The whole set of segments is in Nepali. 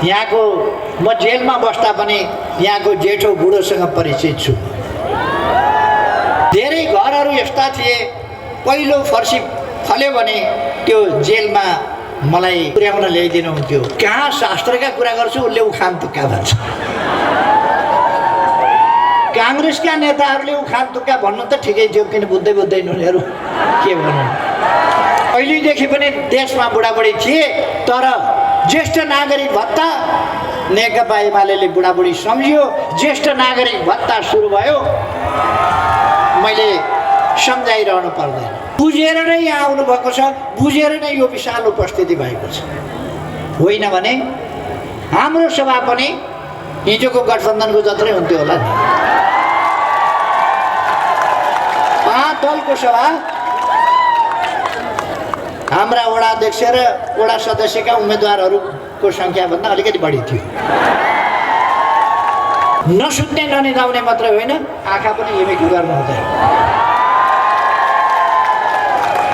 यहाँको म जेलमा बस्दा पनि यहाँको जेठो बुढोसँग परिचित छु। धेरै घरहरू यस्ता थिए, पहिलो फर्सी फल्यो भने त्यो जेलमा मलाई पुर्याउन ल्याइदिनुहुन्थ्यो। कहाँ शास्त्रका कुरा गर्छु उसले उखान तुक्का भन्छ। काङ्ग्रेसका नेताहरूले उखान तुक्का भन्नु त ठिकै थियो, किन बुझ्दैन उनीहरू के भन्नु। पहिलेदेखि पनि देशमा बुढाबुढी थिए, तर ज्येष्ठ नागरिक भत्ता नेकपा एमाले बुढाबुढी सम्झियो। ज्येष्ठ नागरिक भत्ता सुरु भयो, मैले सम्झाइरहनु पर्दैन। बुझेर नै यहाँ आउनुभएको छ, बुझेर नै यो विशाल उपस्थिति भएको छ। होइन भने हाम्रो सभा पनि हिजोको गठबन्धनको जत्रै हुन्थ्यो होला नि। 5 दलको सभा, हाम्रा वडा अध्यक्ष र वडा सदस्यका उम्मेदवारहरूको सङ्ख्याभन्दा अलिकति बढी थियो। नसुत्ने ननिदाउने मात्रै होइन, आँखा पनि हिमेकी गर्नु हुँदैन।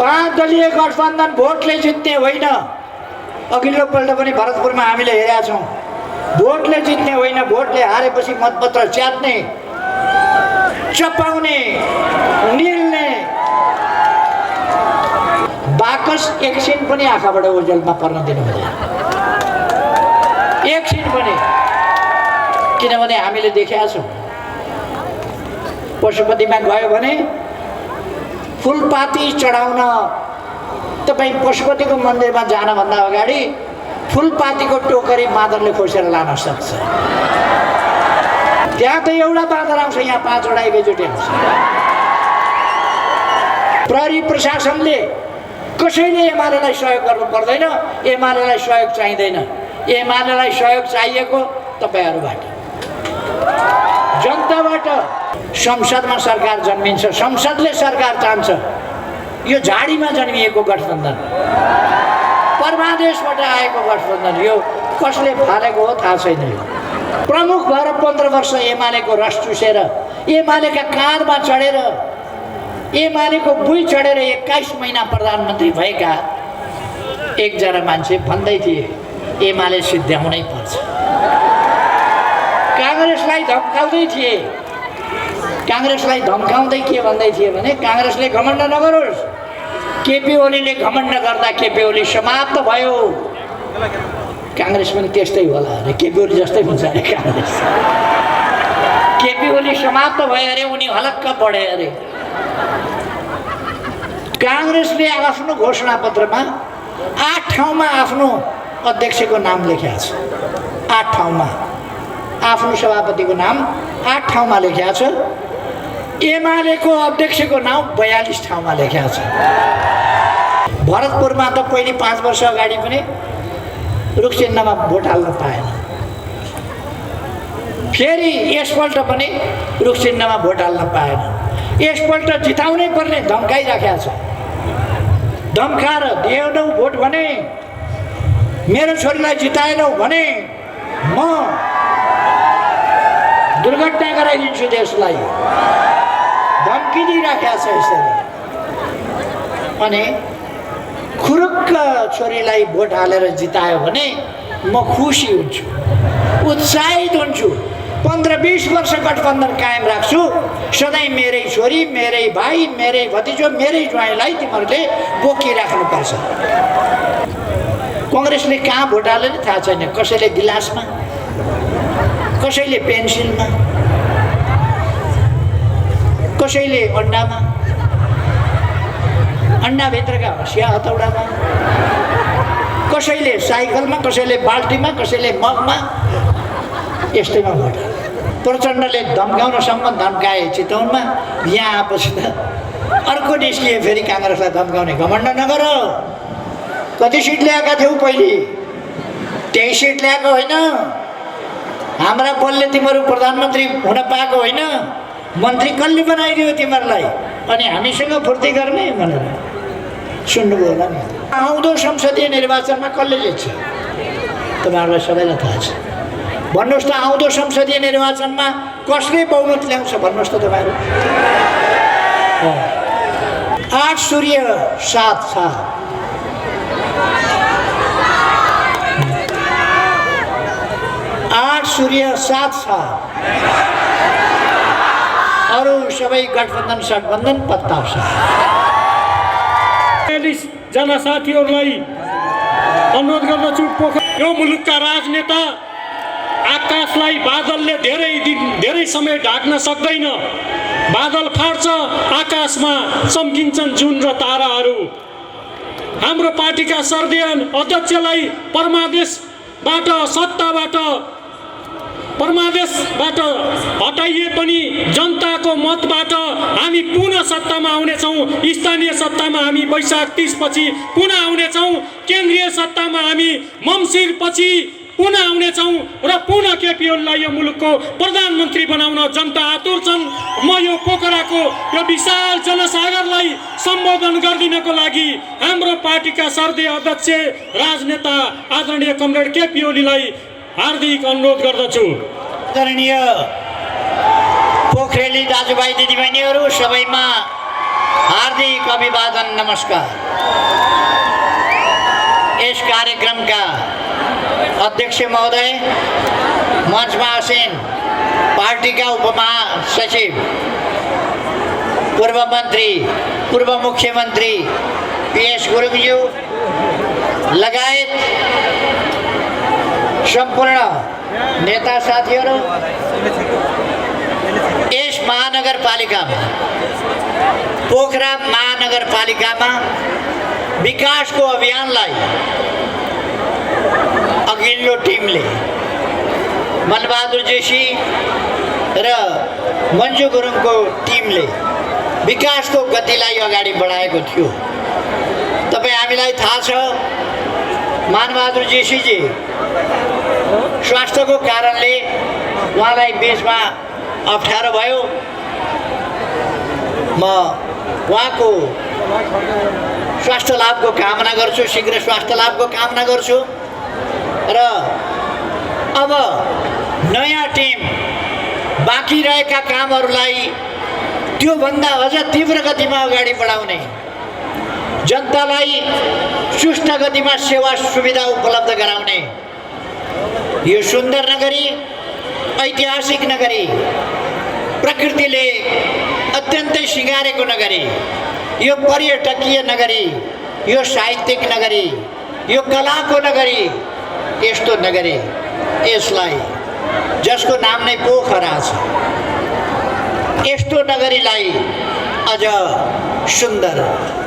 5 दलीय गठबन्धन भोटले जित्ने होइन। अघिल्लो पल्ट पनि भरतपुरमा हामीले हेरेका छौँ। भोटले जित्ने होइन, भोटले हारेपछि मतपत्र च्यात्ने, चपाउने, निल्ने। बाकस एकछिन पनि आँखाबाट ओझेलमा पर्न दिनु हुँदैन, एकछिन पनि। किनभने हामीले देखेका छौँ, पशुपतिमा गयो भने फुलपाती चढाउन तपाईँ पशुपतिको मन्दिरमा जानभन्दा अगाडि फुलपातीको टोकरी बाँदरले खोसेर लान सक्छ। त्यहाँ त एउटा बाँदर आउँछ, यहाँ 5 वटा एकैचोटि आउँछ। प्रहरी प्रशासनले कसैले एमालेलाई सहयोग गर्नु पर्दैन, एमालेलाई सहयोग चाहिँदैन। एमालेलाई सहयोग चाहिएको तपाईँहरूबाट, जनताबाट। संसदमा सरकार जन्मिन्छ, संसदले सरकार चाहन्छ। यो झाडीमा जन्मिएको गठबन्धन, परमादेशबाट आएको गठबन्धन, यो कसले फालेको हो थाहा छैन। यो प्रमुख भएर 15 वर्ष एमालेको रस चुसेर, एमालेका काँधमा चढेर, एमालेको बुई चढेर 21 महिना प्रधानमन्त्री भएका एकजना मान्छे भन्दै थिए एमाले सिद्ध्याउनै पर्छ। काङ्ग्रेसलाई धम्काउँदै थिए। काङ्ग्रेसलाई धम्काउँदै के भन्दै थिए भने काङ्ग्रेसले घमण्ड नगरोस्। केपी ओलीले घमण्ड गर्दा केपी ओली समाप्त भयो। काङ्ग्रेस पनि त्यस्तै होला अरे, केपी ओली जस्तै हुन्छ अरे काङ्ग्रेस। केपी ओली समाप्त भयो अरे, उनी हलक्क बढे अरे। काङ्ग्रेसले आफ्नो घोषणापत्रमा 8 ठाउँमा आफ्नो अध्यक्षको नाम लेखेको छ। 8 ठाउँमा आफ्नो सभापतिको नाम 8 ठाउँमा लेखेको छ। एमालेको अध्यक्षको नाम 42 ठाउँमा लेखेको छ। भरतपुरमा त पहिले 5 वर्ष अगाडि पनि रुखचिन्हमा भोट हाल्न पाएन। फेरि यसपल्ट पनि रुखचिन्हमा भोट हाल्न पाएन। यसपल्ट जिताउनै पर्ने धम्काइराखेको छ। धम्काएर दिएनौ भोट भने, मेरो छोरीलाई जिताएनौ भने म दुर्घटना गराइदिन्छु देशलाई, धम्की दिइराखेको छ यसरी। अनि खुरुक्क छोरीलाई भोट हालेर जितायो भने म खुसी हुन्छु, उत्साहित हुन्छु। 15-20 वर्ष गठबन्धन कायम राख्छु। सधैँ मेरै छोरी, मेरै भाइ, मेरै भतिजो, मेरै ज्वाइँलाई तिमीहरूले बोकिराख्नुपर्छ। कङ्ग्रेसले कहाँ भोट हाल्यो नि थाहा छैन। कसैले गिलासमा, कसैले पेन्सिलमा, कसैले अन्डामा, अन्डाभित्रका हँसिया हतौडामा, कसैले साइकलमा, कसैले बाल्टीमा, कसैले मगमा, यस्तैमा भोट हाल्यो। प्रचण्डले धम्काउनसम्म धम्काए चितवनमा। यहाँ आएपछि त अर्को निस्किए फेरि काङ्ग्रेसलाई धम्काउने। घमण्ड नगर। कति सिट ल्याएका थियौ पहिले? 23 सिट ल्याएको होइन। हाम्रा बलले तिमीहरू प्रधानमन्त्री हुन पाएको होइन। मन्त्री कसले बनाइदियो तिमीहरूलाई? अनि हामीसँग फुर्ती गर्ने भनेर सुन्नुभयो होला नि। आउँदो संसदीय निर्वाचनमा कसले जित्छ तपाईँहरूलाई सबैलाई थाहा छ। भन्नुहोस् त, आउँदो संसदीय निर्वाचनमा कसले बहुमत ल्याउँछ भन्नुहोस् त तपाईँहरू। 8 सूर्य 7 छ। सूर्य साथ छ, अरू सबै गठबन्धन सठबन्धन पत्ता छ। ४० जना साथीहरूलाई अनुरोध गर्दछु, यो मुलुकका राजनेता आकाशलाई बादलले धेरै समय ढाक्न सक्दैन। बादल फाट्छ, आकाशमा चम्किन्छन् जुन र ताराहरू। हाम्रो पार्टीका सर्दीय अध्यक्षलाई परमादेशबाट हटाइए पनि जनताको मतबाट हामी पुनः सत्तामा आउनेछौँ। स्थानीय सत्तामा हामी वैशाख 30 पछि पुनः आउनेछौँ। केन्द्रीय सत्तामा हामी मङ्सिर पछि पुनः आउनेछौँ र पुनः केपी ओलीलाई यो मुलुकको प्रधानमन्त्री बनाउन जनता आतुर छन्। म यो पोखराको यो विशाल जनसागरलाई सम्बोधन गरिदिनको लागि हाम्रो पार्टीका सर्दीय अध्यक्ष राजनेता आदरणीय कमरेड केपी ओलीलाई हार्दिक अनुरोध गर्दछु। आदरणीय पोखरेली दाजुभाइ दिदीबहिनीहरू सबैमा हार्दिक अभिवादन, नमस्कार। यस कार्यक्रमका अध्यक्ष महोदय, मञ्चमा आसीन पार्टीका उपमहासचिव, पूर्व मन्त्री, पूर्व मुख्यमन्त्री PS गुरुङज्यू लगायत सम्पूर्ण नेता साथीहरू, यस महानगरपालिकामा, पोखरा महानगरपालिकामा विकासको अभियानलाई अघिल्लो टिमले मनबहादुर जोशी र मन्जु गुरुङको टिमले विकासको गतिलाई अगाडि बढाएको थियो। तपाईँ हामीलाई थाहा छ, मनबहादुर जोशीजी स्वास्थ्यको कारणले उहाँलाई बिचमा अप्ठ्यारो भयो। म उहाँको स्वास्थ्य लाभको कामना गर्छु, शीघ्र स्वास्थ्य लाभको कामना गर्छु र अब नयाँ टिम बाँकी रहेका कामहरूलाई त्योभन्दा अझ तीव्र गतिमा अगाडि बढाउने, जनतालाई सुस्त गतिमा सेवा सुविधा उपलब्ध गराउने, यो सुन्दर नगरी, ऐतिहासिक नगरी, प्रकृतिले अत्यन्तै सिँगारेको नगरी, यो पर्यटकीय नगरी, यो साहित्यिक नगरी, यो कलाको नगरी, यस्तो नगरी, यसलाई जसको नाम नै पोखरा छ, यस्तो नगरीलाई अझ सुन्दर,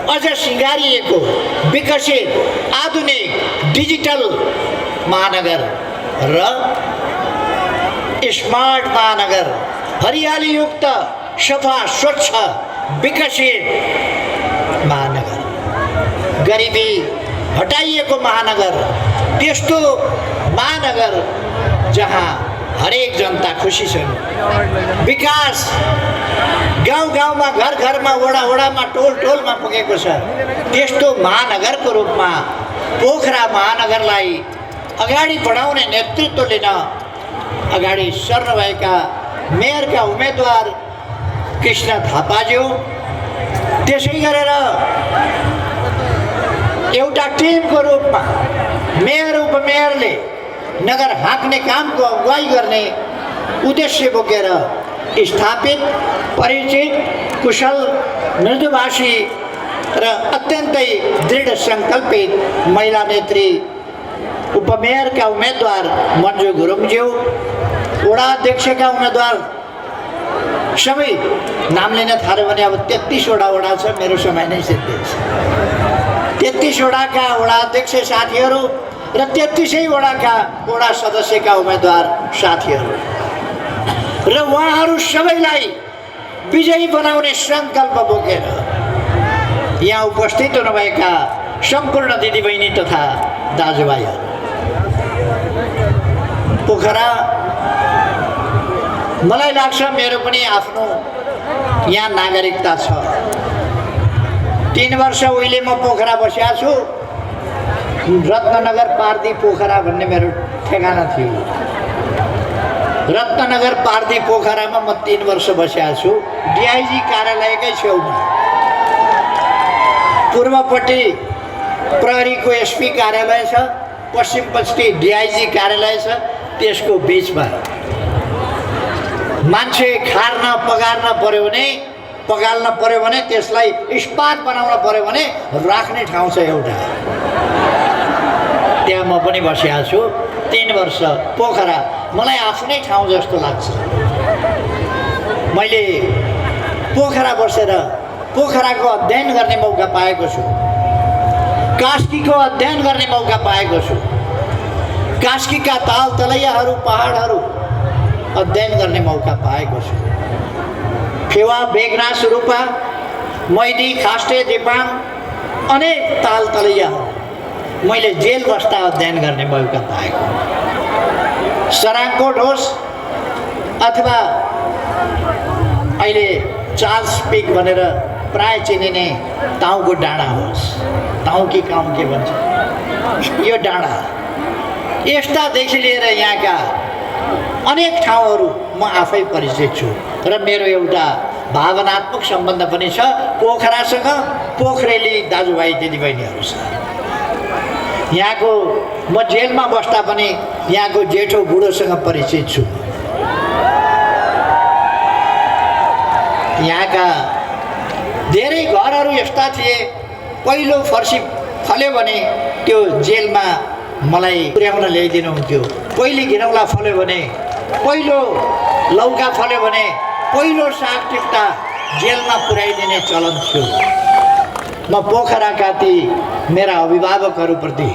अझ सिँगारिएको, विकसित, आधुनिक, डिजिटल महानगर र स्मार्ट महानगर, हरियालीयुक्त, सफा, स्वच्छ, विकसित महानगर, गरिबी हटाइएको महानगर, त्यस्तो महानगर जहाँ हरेक जनता खुसी छन्, विकास गाउँ गाउँमा, घर घरमा, वडा वडामा, टोल टोलमा पुगेको छ, त्यस्तो महानगरको रूपमा पोखरा महानगरलाई अगाडि बढाउने नेतृत्व लिन अगाडि सर्नुभएका मेयरका उम्मेदवार कृष्ण थापाज्यू, त्यसै गरेर एउटा टिमको रूपमा मेयर उपमेयरले नगर हाँक्ने कामको अगुवाई गर्ने उद्देश्य बोकेर स्थापित, परिचित, कुशल, मृदुभाषी र अत्यन्तै दृढ सङ्कल्पित महिला नेत्री उपमेयरका उम्मेदवार मन्जु गुरुङज्यू, वडा अध्यक्षका उम्मेदवार सबै नाम लिन थाल्यो भने अब 33 वटा वडा छ, मेरो समय नै सिद्धिन्छ। 33 वडाका वडा अध्यक्ष साथीहरू र 33 वडाका वडा सदस्यका उम्मेदवार साथीहरू र उहाँहरू सबैलाई विजयी बनाउने सङ्कल्प बोकेर यहाँ उपस्थित हुनुभएका सम्पूर्ण दिदीबहिनी तथा दाजुभाइहरू, पोखरा मलाई लाग्छ मेरो पनि आफ्नो यहाँ नागरिकता छ। 3 वर्ष उहिले म पोखरा बसेको छु, रत्ननगर पार्दी पोखरा भन्ने मेरो ठेगाना थियो। रत्ननगर पार्दी पोखरामा म 3 वर्ष बसेको छु, डिआइजी कार्यालयकै छेउमा। पूर्वपट्टि प्रहरीको एसपी कार्यालय छ, पश्चिमपट्टि डिआइजी कार्यालय छ, त्यसको बिचमा मान्छे पगाल्न पर्यो भने त्यसलाई इस्पात बनाउन पर्यो भने राख्ने ठाउँ छ एउटा। त्यहाँ म पनि बसिएको छु 3 वर्ष। पोखरा मलाई आफ्नै ठाउँ जस्तो लाग्छ। मैले पोखरा बसेर पोखराको अध्ययन गर्ने मौका पाएको छु, कास्कीको अध्ययन गर्ने मौका पाएको छु, कास्कीका ताल तलैयाहरू पहाडहरू अध्ययन गर्ने मौका पाएको छु। फेवा, बेगनास, रूपा, मैदी, खास्टे, दिपाङ अनेक ताल तलैयाहरू मैले जेल बस्दा अध्ययन गर्ने मौका पाएको। सराङकोट होस् अथवा अहिले चार्ल्स पिक भनेर प्राय चिनिने ताउको डाँडा होस्, ताउ कि काम के भन्छ यो डाँडा, यस्तादेखि लिएर यहाँका अनेक ठाउँहरू म आफै परिचित छु र मेरो एउटा भावनात्मक सम्बन्ध पनि छ पोखरासँग, पोखरेली दाजुभाइ दिदीबहिनीहरूसँग। यहाँको म जेलमा बस्दा पनि यहाँको जेठो बुढोसँग परिचित छु। यहाँका धेरै घरहरू यस्ता थिए, पहिलो फर्सी फल्यो भने त्यो जेलमा मलाई पुर्याउन ल्याइदिनुहुन्थ्यो, पहिलो घिरौँला फल्यो भने, पहिलो लौका फल्यो भने पहिलो साग टिप्टा जेलमा पुर्याइदिने चलन थियो। म पोखराका ती मेरा अभिभावकहरूप्रति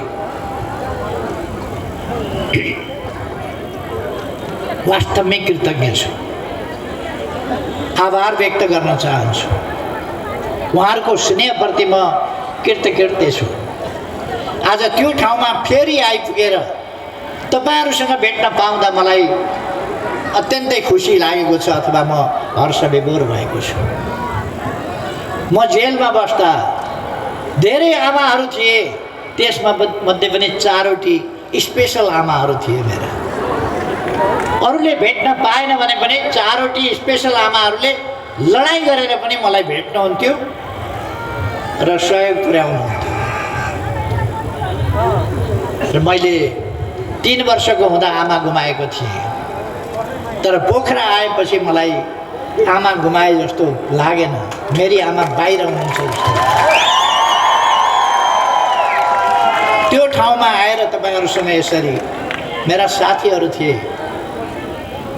वास्तवमै कृतज्ञ छु, आभार व्यक्त गर्न चाहन्छु। उहाँहरूको स्नेहप्रति म कृतज्ञ छु। आज त्यो ठाउँमा फेरि आइपुगेर तपाईँहरूसँग भेट्न पाउँदा मलाई अत्यन्तै खुसी लागेको छ अथवा म हर्षविभोर भएको छु। म जेलमा बस्दा धेरै आमाहरू थिए, त्यसमा मध्ये पनि 4वटी स्पेसल आमाहरू थिए मेरा। अरूले भेट्न पाएन भने पनि 4वटी स्पेसल आमाहरूले लडाइँ गरेर पनि मलाई भेट्नुहुन्थ्यो र सहयोग पुर्याउनुहुन्थ्यो। र मैले 3 वर्षको हुँदा आमा गुमाएको थिएँ, तर पोखरा आएपछि मलाई आमा गुमाए जस्तो लागेन, मेरी आमा बाहिर हुनुहुन्छ जस्तो। त्यो ठाउँमा आएर तपाईँहरूसँग यसरी मेरा साथीहरू थिए,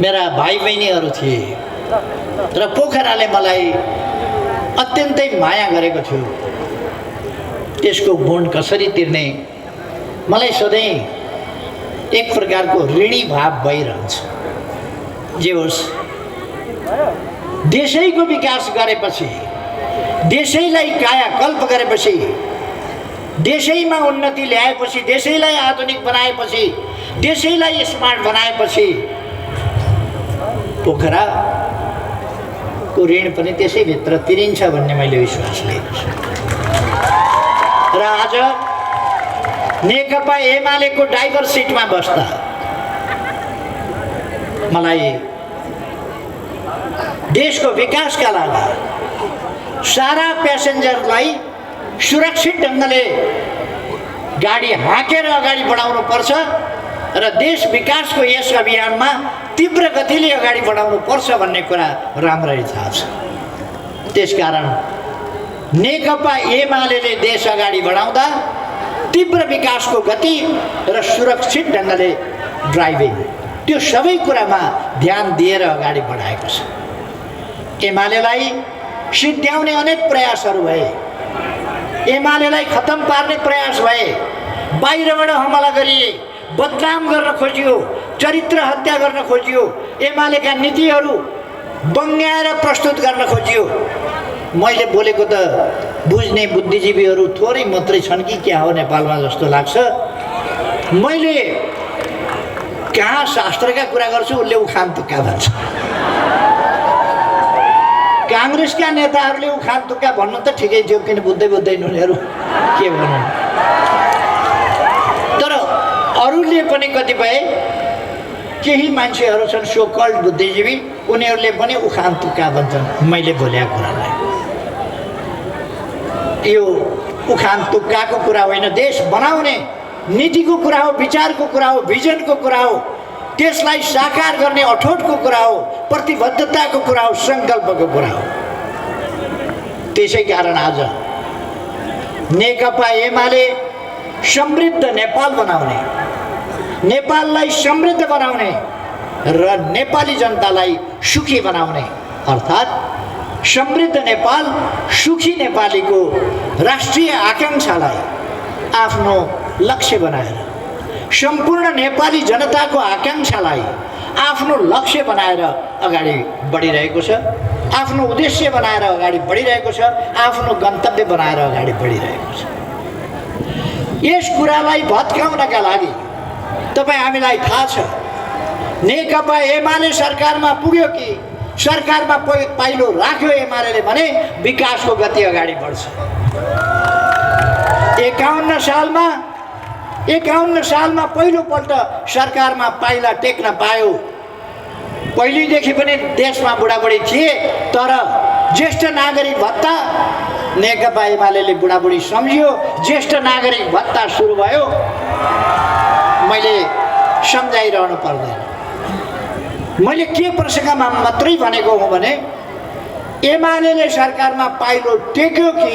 मेरा भाइ बहिनीहरू थिए र पोखराले मलाई अत्यन्तै माया गरेको थियो। त्यसको गुण कसरी तिर्ने मलाई सधैँ एक प्रकारको ऋणी भाव भइरहन्छ। जे होस्, देशैको विकास गरेपछि, देशैलाई कायाकल्प गरेपछि, देशैमा उन्नति ल्याएपछि, देशैलाई आधुनिक बनाएपछि, देशैलाई स्मार्ट बनाएपछि पोखराको ऋण पनि त्यसैभित्र तिरिन्छ भन्ने मैले विश्वास लिएको छु। र आज नेकपा एमालेको ड्राइभर सिटमा बस्दा मलाई देशको विकासका लागि सारा प्यासेन्जरलाई सुरक्षित ढङ्गले गाडी हाँकेर अगाडि बढाउनु पर्छ र देश विकासको यस अभियानमा तीव्र गतिले अगाडि बढाउनु पर्छ भन्ने कुरा राम्ररी थाहा छ। त्यसकारण नेकपा एमालेले देश अगाडि बढाउँदा तीव्र विकासको गति र सुरक्षित ढङ्गले ड्राइभिङ, त्यो सबै कुरामा ध्यान दिएर अगाडि बढाएको छ। एमालेलाई सिद्ध्याउने अनेक प्रयासहरू भए, एमालेलाई खतम पार्ने प्रयास भए, बाहिरबाट हमला गरिए, बदनाम गर्न खोजियो, चरित्र हत्या गर्न खोजियो, एमालेका नीतिहरू बङ्ग्याएर प्रस्तुत गर्न खोजियो। मैले बोलेको त बुझ्ने बुद्धिजीवीहरू थोरै मात्रै छन् कि क्या हो नेपालमा जस्तो लाग्छ। मैले कहाँ शास्त्रका कुरा गर्छु उसले उखान तुक्का भन्छ। काङ्ग्रेसका नेताहरूले उखान तुक्का भन्नु त ठिकै थियो, किन बुझ्दैन उनीहरू के भनौँ। तर अरूले पनि कतिपय केही मान्छेहरू छन् सो कल्ड बुद्धिजीवी, उनीहरूले पनि उखान तुक्का भन्छन् मैले बोलेको कुरालाई। यो उखान तुक्काको कुरा होइन, देश बनाउने नीतिको कुरा हो, विचारको कुरा हो, भिजनको कुरा हो, त्यसलाई साकार गर्ने अठोटको कुरा हो, प्रतिबद्धताको कुरा हो, सङ्कल्पको कुरा हो। त्यसै कारण आज नेकपा एमाले समृद्ध नेपाल बनाउने, नेपाललाई समृद्ध बनाउने र नेपाली जनतालाई सुखी बनाउने अर्थात् समृद्ध नेपाल, सुखी नेपालीको राष्ट्रिय आकाङ्क्षालाई आफ्नो लक्ष्य बनाएर, सम्पूर्ण नेपाली जनताको आकाङ्क्षालाई आफ्नो लक्ष्य बनाएर अगाडि बढिरहेको छ, आफ्नो उद्देश्य बनाएर अगाडि बढिरहेको छ, आफ्नो गन्तव्य बनाएर अगाडि बढिरहेको छ। यस कुरालाई भत्काउनका लागि तपाईँ हामीलाई थाहा छ, नेकपा एमाले सरकारमा पुग्यो कि सरकारमा पाइलो राख्यो एमाले भने विकासको गति अगाडि बढ्छ। 51 सालमा पहिलोपल्ट सरकारमा पाइला टेक्न पायो। पहिलेदेखि पनि देशमा बुढाबुढी थिए, तर ज्येष्ठ नागरिक भत्ता नेकपा एमाले बुढाबुढी सम्झियो, ज्येष्ठ नागरिक भत्ता सुरु भयो। मैले सम्झाइरहनु पर्दैन, मैले के प्रसङ्गमा मात्रै भनेको हुँ भने एमाले सरकारमा पाइलो टेक्यो कि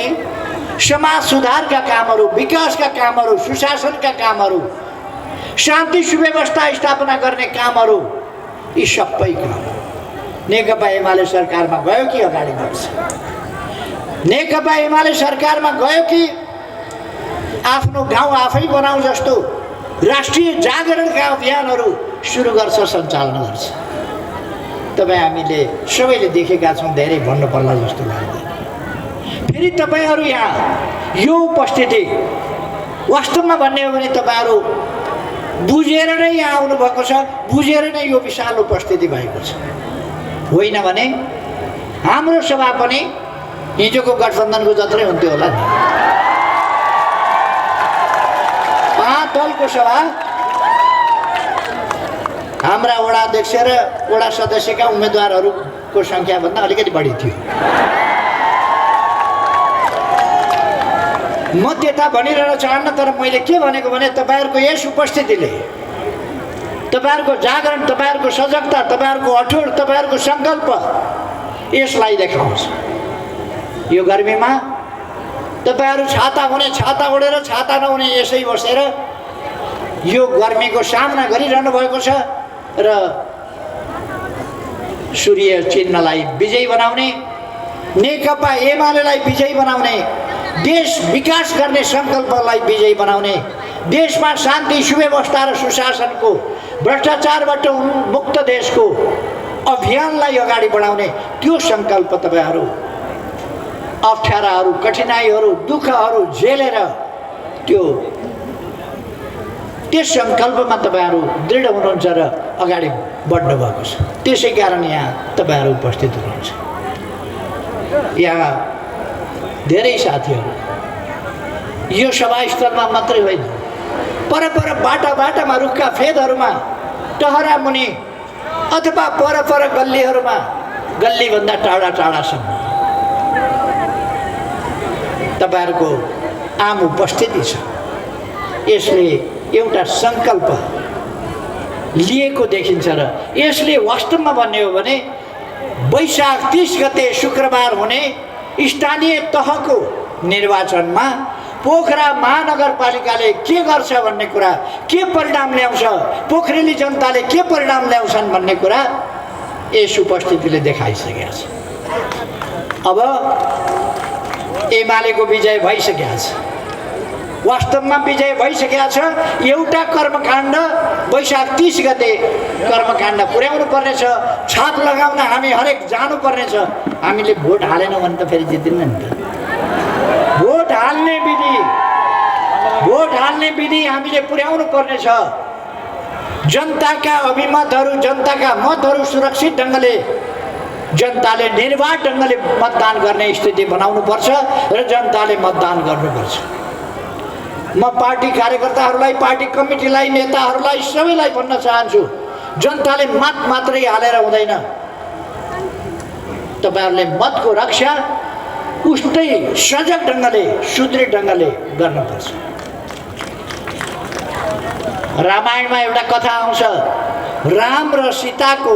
समाज सुधारका कामहरू, विकासका कामहरू, सुशासनका कामहरू, शान्ति सुव्यवस्था स्थापना गर्ने कामहरू, यी सबै काम नेकपा एमाले सरकारमा गयो कि अगाडि बढ्छ। नेकपा एमाले सरकारमा गयो कि आफ्नो गाउँ आफै बनाऊ जस्तो राष्ट्रिय जागरणका अभियानहरू सुरु गर्छ, सञ्चालन गर्छ। तपाईँ हामीले सबैले देखेका छौँ, धेरै भन्नु पर्ला जस्तो लाग्दैन। फेरि तपाईँहरू यहाँ यो उपस्थिति वास्तवमा भन्ने हो भने तपाईँहरू बुझेर नै यहाँ आउनुभएको छ, बुझेर नै यो विशाल उपस्थिति भएको छ। होइन भने हाम्रो सभा पनि हिजोको गठबन्धनको जत्रै हुन्थ्यो होला नि। 5 दलको सभा, हाम्रा वडा अध्यक्ष र वडा सदस्यका उम्मेदवारहरूको सङ्ख्याभन्दा अलिकति बढी थियो। म त्यता भनिरहन चाहन्न, तर मैले के भनेको भने तपाईँहरूको यस उपस्थितिले, तपाईँहरूको जागरण, तपाईँहरूको सजगता, तपाईँहरूको अठोट, तपाईँहरूको सङ्कल्प यसलाई देखाउँछ। यो गर्मीमा तपाईँहरू छाता हुने छाता ओढेर, छाता नहुने यसै बसेर यो गर्मीको सामना गरिरहनु भएको छ र सूर्य चिन्हलाई विजयी बनाउने, नेकपा एमालेलाई विजयी बनाउने, देश विकास गर्ने सङ्कल्पलाई विजयी बनाउने, देशमा शान्ति सुव्यवस्था र सुशासनको, भ्रष्टाचारबाट मुक्त देशको अभियानलाई अगाडि बढाउने त्यो सङ्कल्प तपाईँहरू अप्ठ्याराहरू, कठिनाइहरू, दुःखहरू झेलेर त्यस सङ्कल्पमा तपाईँहरू दृढ हुनुहुन्छ र अगाडि बढ्नु भएको छ। त्यसै कारण यहाँ तपाईँहरू उपस्थित हुनुहुन्छ। यहाँ धेरै साथीहरू यो सभास्थलमा मात्रै होइन, पर बाटामा रुखका फेदहरूमा, टहरा मुनि अथवा पर गल्लीहरूमा, गल्लीभन्दा टाढासम्म तपाईँहरूको आम उपस्थिति छ। यसले एउटा सङ्कल्प लिएको देखिन्छ र यसले वास्तवमा भन्ने हो भने वैशाख 30 गते शुक्रबार हुने स्थानीय तहको निर्वाचनमा पोखरा महानगरपालिकाले के गर्छ भन्ने कुरा, के परिणाम ल्याउँछ, पोखरेली जनताले के परिणाम ल्याउँछन् भन्ने कुरा यस उपस्थितिले देखाइसकेका छ। अब एमालेको विजय भइसकेका छ, वास्तवमा विजय भइसकेका छ। एउटा कर्मकाण्ड वैशाख 30 गते कर्मकाण्ड पुर्याउनु पर्नेछ, छाप लगाउन हामी हरेक जानुपर्नेछ। हामीले भोट हालेनौँ भने त फेरि जित्दिन्न नि त। भोट हाल्ने विधि हामीले पुर्याउनु पर्नेछ। जनताका अभिमतहरू, जनताका मतहरू सुरक्षित ढङ्गले, जनताले निर्वाध ढङ्गले मतदान गर्ने स्थिति बनाउनुपर्छ र जनताले मतदान गर्नुपर्छ। म पार्टी कार्यकर्ताहरूलाई, पार्टी कमिटीलाई, नेताहरूलाई सबैलाई भन्न चाहन्छु, जनताले मत मात्रै हालेर हुँदैन। तपाईँहरूले मतको रक्षा उस्तै सजग ढङ्गले, सुदृढ ढङ्गले गर्नुपर्छ। रामायणमा एउटा कथा आउँछ, राम र सीताको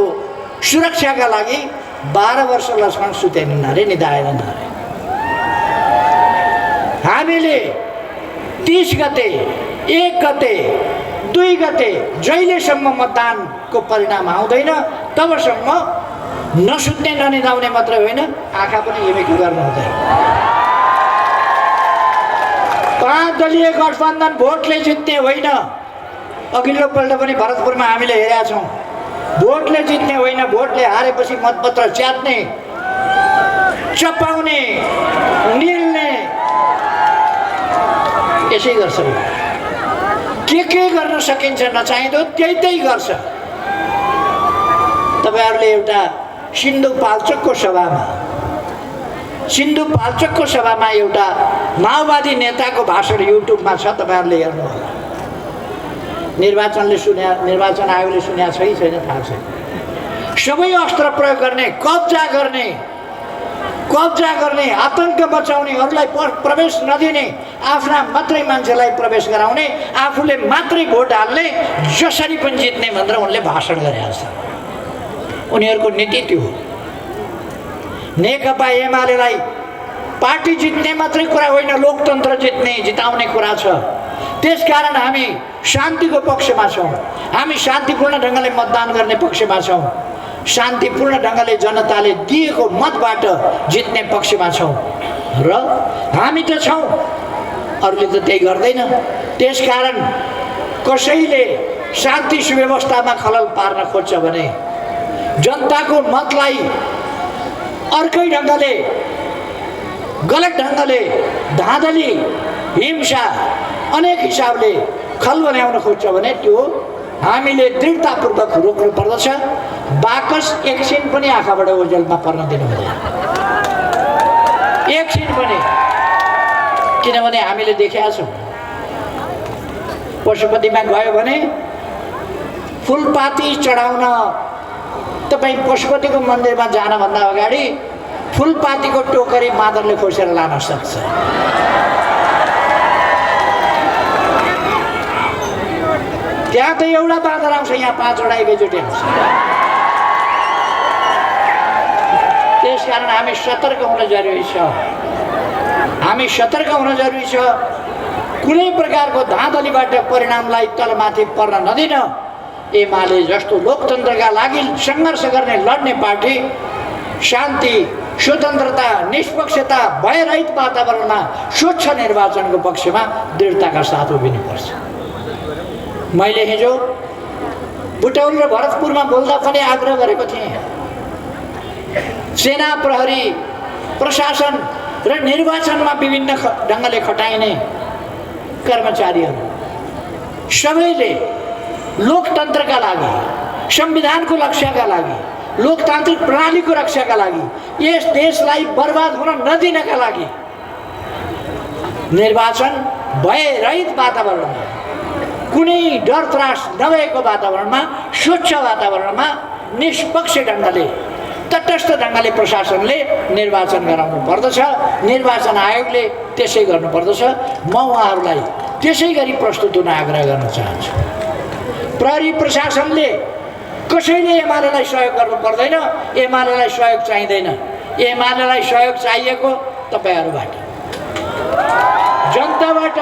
सुरक्षाका लागि 12 वर्ष लक्ष्मण सुतेनन् अरे, निदाएनन् अरे। हामीले 30 गते, 1 गते, 2 गते जहिलेसम्म मतदानको परिणाम आउँदैन तबसम्म नसुत्ने ननिदाउने मात्रै होइन, आँखा पनि हिमेकी गर्नु हुँदैन। 5 दलीय गठबन्धन भोटले जित्ने होइन। अघिल्लो पल्ट पनि भरतपुरमा हामीले हेरेका छौँ, भोटले जित्ने होइन, भोटले हारेपछि मतपत्र च्यात्ने, चपाउने, निल्ने, यसै गर्छ। के गर्न सकिन्छ नचाहिँदो त्यही गर्छ। तपाईँहरूले एउटा सिन्धुपाल्चोकको सभामा एउटा माओवादी नेताको भाषण युट्युबमा छ, तपाईँहरूले हेर्नु होला। निर्वाचन आयोगले सुन्या छ कि छैन थाहा छैन। सबै अस्त्र प्रयोग गर्ने, कब्जा गर्ने, आतंक मचाउने, अरूलाई प्रवेश नदिने, आफ्ना मात्रै मान्छेलाई प्रवेश गराउने, आफूले मात्रै भोट हाल्ने, जसरी पनि जित्ने भनेर उनले भाषण गरेका छन्। उनीहरूको नीति त्यो हो। नेकपा एमालेलाई पार्टी जित्ने मात्रै कुरा होइन, लोकतन्त्र जिताउने कुरा छ। त्यसकारण हामी शान्तिको पक्षमा छौँ, हामी शान्तिपूर्ण ढङ्गले मतदान गर्ने पक्षमा छौँ, शान्तिपूर्ण ढङ्गले जनताले दिएको मतबाट जित्ने पक्षमा छौँ र हामी त छौँ, अरूले त त्यही गर्दैन। त्यसकारण कसैले शान्ति सुव्यवस्थामा खलल पार्न खोज्छ भने जनताको मतलाई अर्कै ढङ्गले, गलत ढङ्गले, धाँधली, हिंसा, अनेक हिसाबले खल बनाउन खोज्छ भने त्यो हामीले दृढतापूर्वक रोक्नु पर्दछ। बाकस एकछिन पनि आँखाबाट ओझेलमा पर्न दिनु हुँदैन, एकछिन पनि। किनभने हामीले देखेका छौँ, पशुपतिमा गयो भने फुलपाती चढाउन, तपाईँ पशुपतिको मन्दिरमा जानभन्दा अगाडि फुलपातीको टोकरी मादरले खोसेर लान सक्छ। त्यहाँ त एउटा बाँदर आउँछ, यहाँ 5 वटा एकैचोटि आउँछ। त्यसकारण हामी सतर्क हुन जरुरी छ, कुनै प्रकारको धाँधलीबाट परिणामलाई तलमाथि पर्न नदिन। एमाले जस्तो लोकतन्त्रका लागि सङ्घर्ष गर्ने, लड्ने पार्टी शान्ति, स्वतन्त्रता, निष्पक्षता, भयरहित वातावरणमा स्वच्छ निर्वाचनको पक्षमा दृढताका साथ उभिनुपर्छ। मैले हिजो बुटौल र भरतपुरमा बोल्दा पनि आग्रह गरेको थिएँ, सेना, प्रहरी, प्रशासन र निर्वाचनमा विभिन्न ढङ्गले खटाइने कर्मचारीहरू सबैले लोकतन्त्रका लागि, संविधानको रक्षाका लागि, लोकतान्त्रिक प्रणालीको रक्षाका लागि, यस देशलाई बर्बाद हुन नदिनका लागि निर्वाचन भयरहित वातावरणमा, कुनै डर त्रास नभएको वातावरणमा, स्वच्छ वातावरणमा, निष्पक्ष ढङ्गले, तटस्थ ढङ्गले प्रशासनले निर्वाचन गराउनु पर्दछ। निर्वाचन आयोगले त्यसै गर्नुपर्दछ। म उहाँहरूलाई त्यसै गरी प्रस्तुत हुन आग्रह गर्न चाहन्छु। प्रहरी प्रशासनले कसैले एमालेलाई सहयोग गर्नु पर्दैन, एमालेलाई सहयोग चाहिँदैन। एमालेलाई सहयोग चाहिएको तपाईँहरूबाट, जनताबाट,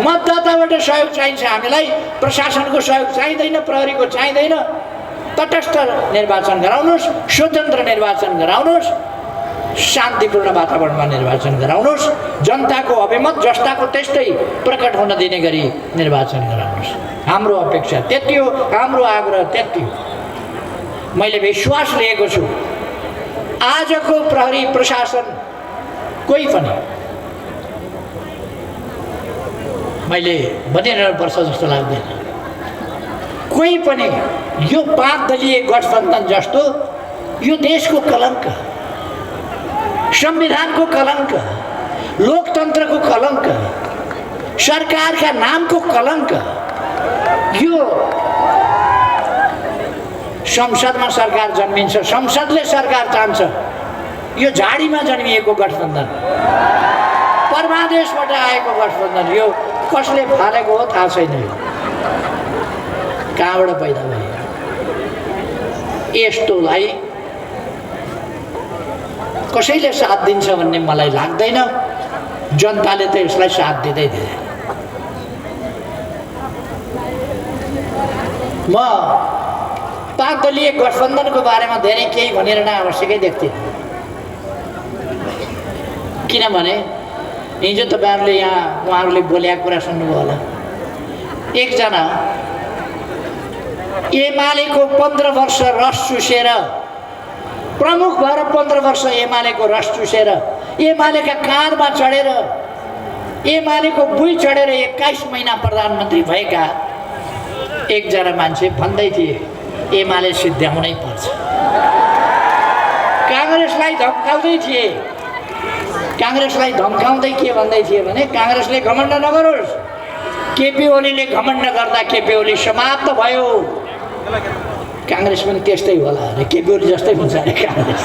मतदाताबाट सहयोग चाहिन्छ हामीलाई। प्रशासनको सहयोग चाहिँदैन, प्रहरीको चाहिँदैन। तटस्थ निर्वाचन गराउनुहोस्, स्वतन्त्र निर्वाचन गराउनुहोस्, शान्तिपूर्ण वातावरणमा निर्वाचन गराउनुहोस्, जनताको अभिमत जस्ताको त्यस्तै प्रकट हुन दिने गरी निर्वाचन गराउनुहोस्। हाम्रो अपेक्षा त्यति हो, हाम्रो आग्रह त्यति हो। मैले विश्वास लिएको छु आजको प्रहरी प्रशासन कोही पनि, मैले भनिरहनुपर्छ जस्तो लाग्दैन, कोही पनि यो 5 दलीय गठबन्धन जस्तो यो देशको कलङ्क, संविधानको कलङ्क, लोकतन्त्रको कलङ्क, सरकारका नामको कलङ्क, यो संसदमा सरकार जन्मिन्छ, संसदले सरकार चाहन्छ। यो झाडीमा जन्मिएको गठबन्धन, परमादेशबाट आएको गठबन्धन, यो कसले फालेको हो थाहा छैन। कहाँबाट पैदा भयो? यस्तोलाई कसैले साथ दिन्छ भन्ने मलाई लाग्दैन। जनताले त यसलाई साथ दिँदै दिँदैन। म पाँच दलीय गठबन्धनको बारेमा धेरै केही भनिरहन आवश्यकै देख्दिनँ। किनभने हिजो तपाईँहरूले यहाँ उहाँहरूले बोलेका कुरा सुन्नुभयो होला। एकजना एमालेको 15 वर्ष रस चुसेर प्रमुख भएर 15 वर्ष एमालेको रस चुसेर एमालेका काँधमा चढेर एमालेको बुई चढेर 21 महिना प्रधानमन्त्री भएका एकजना मान्छे भन्दै थिए एमाले सिद्ध्याउनै पर्छ। काङ्ग्रेसलाई धम्काउँदै थिए। काङ्ग्रेसलाई धम्काउँदै के भन्दै थिए भने काङ्ग्रेसले घमण्ड नगरोस्। केपी ओलीले घमण्ड गर्दा केपी ओली समाप्त भयो। काङ्ग्रेस पनि त्यस्तै होला अरे, केपी ओली जस्तै हुन्छ अरे काङ्ग्रेस।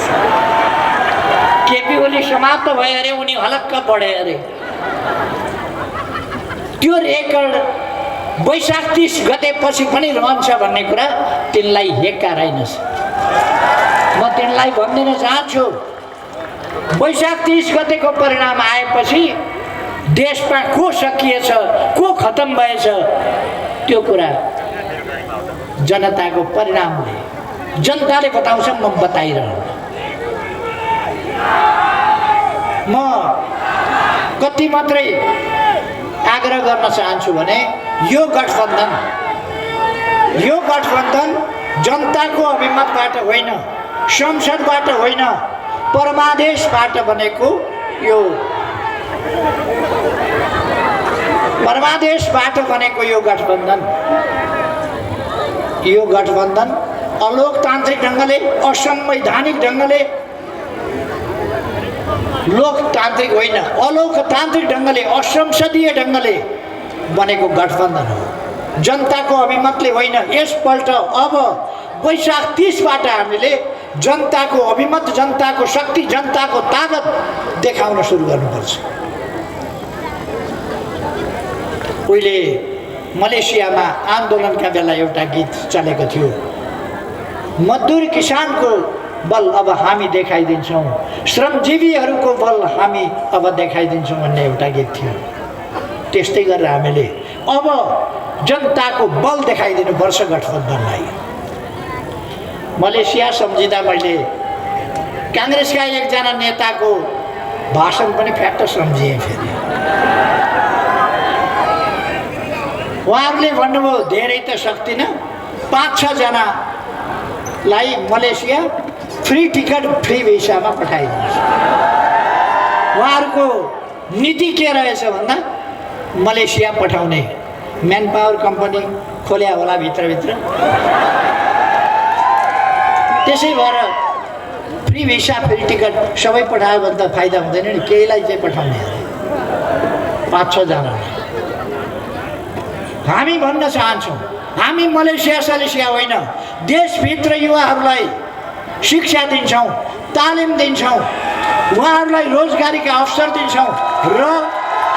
केपी ओली समाप्त भयो अरे, उनी हलक्क बढे अरे। त्यो रेकर्ड वैशाख 30 गते पछि पनि रहन्छ भन्ने कुरा तिनलाई हेक्का रहेनछ। म तिनलाई भनिदिन चाहन्छु, वैशाख 30 गतेको परिणाम आएपछि देशमा को सकिएछ, को खत्तम भएछ, त्यो कुरा जनताको परिणामले जनताले बताउँछ। म बताइरहनु। म कति मात्रै आग्रह गर्न चाहन्छु भने यो गठबन्धन जनताको अभिमतबाट होइन, संसदबाट होइन, परमादेशबाट बनेको यो गठबन्धन अलोकतान्त्रिक ढङ्गले, असंवैधानिक ढङ्गले, लोकतान्त्रिक होइन अलोकतान्त्रिक ढङ्गले, असंसदीय ढङ्गले बनेको गठबन्धन हो। जनताको अभिमतले होइन। यसपल्ट अब वैशाख 30बाट हामीले जनताको अभिमत, जनताको शक्ति, जनताको तागत देखाउन सुरु गर्नुपर्छ। उहिले मलेसियामा आन्दोलनका बेला एउटा गीत चलेको थियो, मजदुर किसानको बल अब हामी देखाइदिन्छौँ, श्रमजीवीहरूको बल हामी अब देखाइदिन्छौँ भन्ने एउटा गीत थियो। त्यस्तै गरेर हामीले अब जनताको बल देखाइदिनुपर्छ गठबन्धनलाई। मलेसिया सम्झिँदा मैले काङ्ग्रेसका एकजना नेताको भाषण पनि फ्याक्ट सम्झिएँ। फेरि उहाँहरूले भन्नुभयो धेरै त सक्दिनँ, 5-6 जनालाई मलेसिया फ्री टिकट, फ्री भिसामा पठाइदिनुहोस्। उहाँहरूको नीति के रहेछ भन्दा मलेसिया पठाउने म्यान पावर कम्पनी खोल्या होला भित्रभित्र। त्यसै भएर फ्री भिसा, फ्री टिकट सबै पठायो भने त फाइदा हुँदैन नि, केहीलाई चाहिँ पठाउने अरे 5-6 जनालाई। हामी भन्न चाहन्छौँ, हामी मलेसिया सलेसिया होइन, देशभित्र युवाहरूलाई शिक्षा दिन्छौँ, तालिम दिन्छौँ, उहाँहरूलाई रोजगारीका अवसर दिन्छौँ र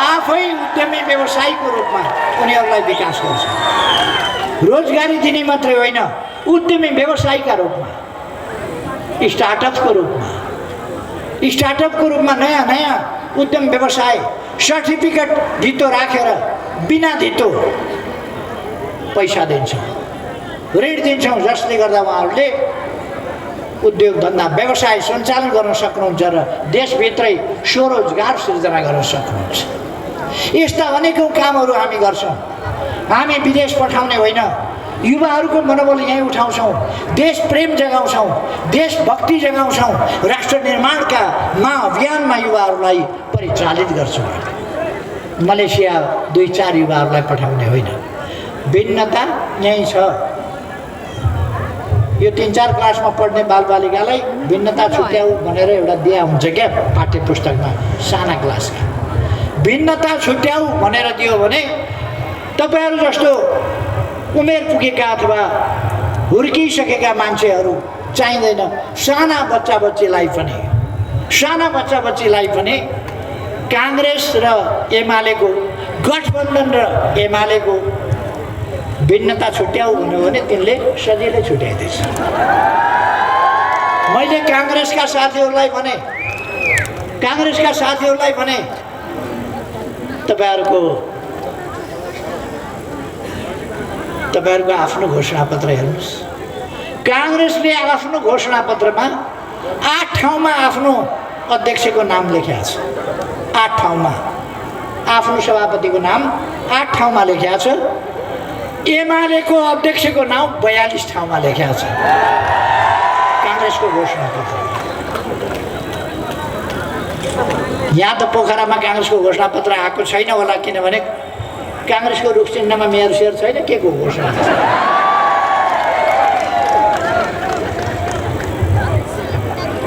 आफै उद्यमी व्यवसायीको रूपमा उनीहरूलाई विकास गर्छौँ। रोजगारी दिने मात्रै होइन, उद्यमी व्यवसायीका रूपमा, स्टार्टअपको रूपमा नयाँ नयाँ उद्यम व्यवसाय सर्टिफिकेट धितो राखेर बिना धितो पैसा दिन्छौँ, ऋण दिन्छौँ, जसले गर्दा उहाँहरूले उद्योग धन्दा व्यवसाय सञ्चालन गर्न सक्नुहुन्छ र देशभित्रै स्वरोजगार सिर्जना गर्न सक्नुहुन्छ। यस्ता अनेकौँ कामहरू हामी गर्छौँ। हामी विदेश पठाउने होइन, युवाहरूको मनोबल यहीँ उठाउँछौँ, देश प्रेम जगाउँछौँ, देशभक्ति जगाउँछौँ, राष्ट्र निर्माणका महाअभियानमा युवाहरूलाई परिचालित गर्छौँ। मलेसिया 2-4 युवाहरूलाई पठाउने होइन। भिन्नता यहीँ छ। यो 3-4 क्लासमा पढ्ने बालबालिकालाई भिन्नता छुट्याऊ भनेर एउटा दिया हुन्छ क्या पाठ्य पुस्तकमा, साना क्लासका। भिन्नता छुट्याऊ भनेर दियो भने तपाईँहरू जस्तो उमेर पुगेका अथवा हुर्किसकेका मान्छेहरू चाहिँदैन। साना बच्चा बच्चीलाई पनि काङ्ग्रेस र एमालेको गठबन्धन र एमालेको भिन्नता छुट्याऊ भन्यो भने तिनले सजिलै छुट्याइदिन्छ। मैले काङ्ग्रेसका साथीहरूलाई भने तपाईँहरूको आफ्नो घोषणापत्र हेर्नुहोस्। काङ्ग्रेसले आफ्नो घोषणापत्रमा 8 ठाउँमा आफ्नो अध्यक्षको नाम लेखेको छ। 8 ठाउँमा आफ्नो सभापतिको नाम 8 ठाउँमा लेखेको छ। एमालेको अध्यक्षको नाम 42 ठाउँमा लेखेको छ काङ्ग्रेसको घोषणापत्र। यहाँ त पोखरामा काङ्ग्रेसको घोषणापत्र आएको छैन होला, किनभने काङ्ग्रेसको रुख चिन्हमा मेयर सेयर छैन। के को घोषणा?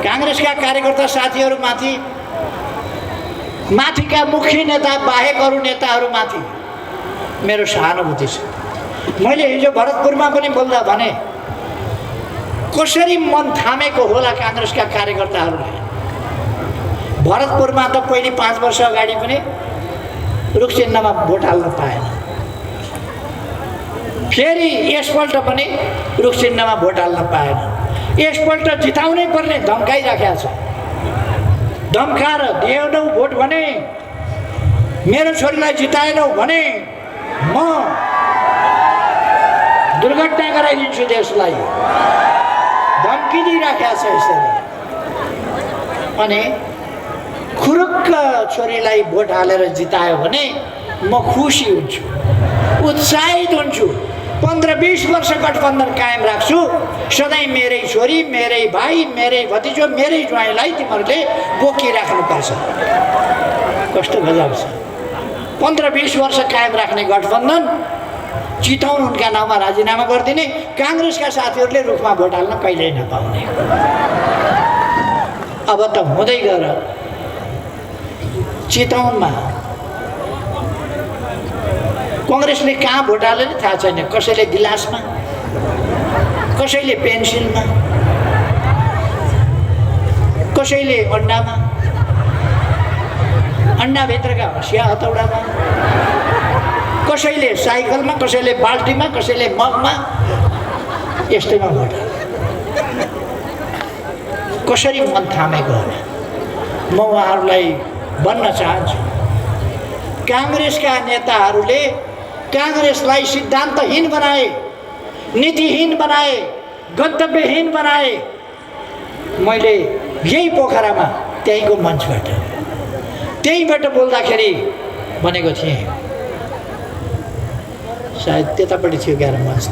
काङ्ग्रेसका कार्यकर्ता साथीहरूमाथिका मुख्य नेता बाहेक अरू नेताहरूमाथि मेरो सहानुभूति छ। मैले हिजो भरतपुरमा पनि बोल्दा भने कसरी मन थामेको होला काङ्ग्रेसका कार्यकर्ताहरूले। भरतपुरमा त पहिले 5 वर्ष अगाडि पनि रुख चिन्हमा भोट हाल्न पाएन, फेरि यसपल्ट पनि रुख चिन्हमा भोट हाल्न पाएन। यसपल्ट जिताउनै पर्ने धम्काइराखेको छ। धम्काएर दिएनौ भोट भने, मेरो छोरीलाई जिताएनौ भने म दुर्घटना गराइदिन्छु देशलाई, धम्की दिइराखेको छ यसरी। अनि खुरुक्क छोरीलाई भोट हालेर जितायो भने म खुसी हुन्छु, उत्साहित हुन्छु। 15-20 वर्ष गठबन्धन कायम राख्छु। सधैँ मेरै छोरी, मेरै भाइ, मेरै भतिजो, मेरै ज्वाइँलाई तिमीहरूले बोकिराख्नुपर्छ। कस्तो गजब छ। 15-20 वर्ष कायम राख्ने गठबन्धन चिताउन उनका नाउँमा राजीनामा गरिदिने, काङ्ग्रेसका साथीहरूले रुखमा भोट हाल्न कहिल्यै नपाउने। अब त हुँदै गएर चितवनमा कङ्ग्रेसले कहाँ भोट हाल्यो नि थाहा छैन। कसैले गिलासमा, कसैले पेन्सिलमा, कसैले अन्डामा, अन्डाभित्रका हँसिया हतौडामा, कसैले साइकलमा, कसैले बाल्टीमा, कसैले मगमा, यस्तैमा भोट हाल्यो। कसरी मन थामेको होला। म उहाँहरूलाई भन्न चाहन्छु, काङ्ग्रेसका नेताहरूले काङ्ग्रेसलाई सिद्धान्तहीन बनाए, नीतिहीन बनाए, गन्तव्यहीन बनाए। मैले यही पोखरामा त्यहीँबाट बोल्दाखेरि भनेको थिएँ, सायद त्यतापट्टि थियो 11 मञ्च,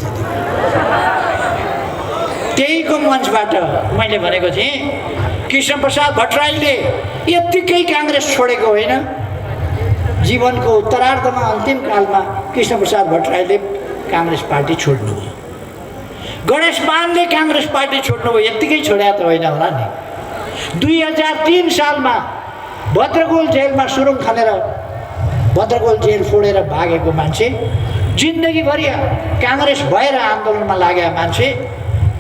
त्यहीको मञ्चबाट मैले भनेको थिएँ, कृष्णप्रसाद भट्टराईले यत्तिकै काङ्ग्रेस छोडेको होइन। जीवनको उत्तरार्धमा अन्तिम कालमा कृष्णप्रसाद भट्टराईले काङ्ग्रेस पार्टी छोड्नुभयो। गणेश मानले काङ्ग्रेस पार्टी छोड्नुभयो, यत्तिकै छोड्या त होइन होला नि। 2003 सालमा भद्रगोल जेलमा सुरुङ खनेर भद्रगोल जेल फोडेर भागेको मान्छे, जिन्दगीभरि काङ्ग्रेस भएर आन्दोलनमा लागेका मान्छे,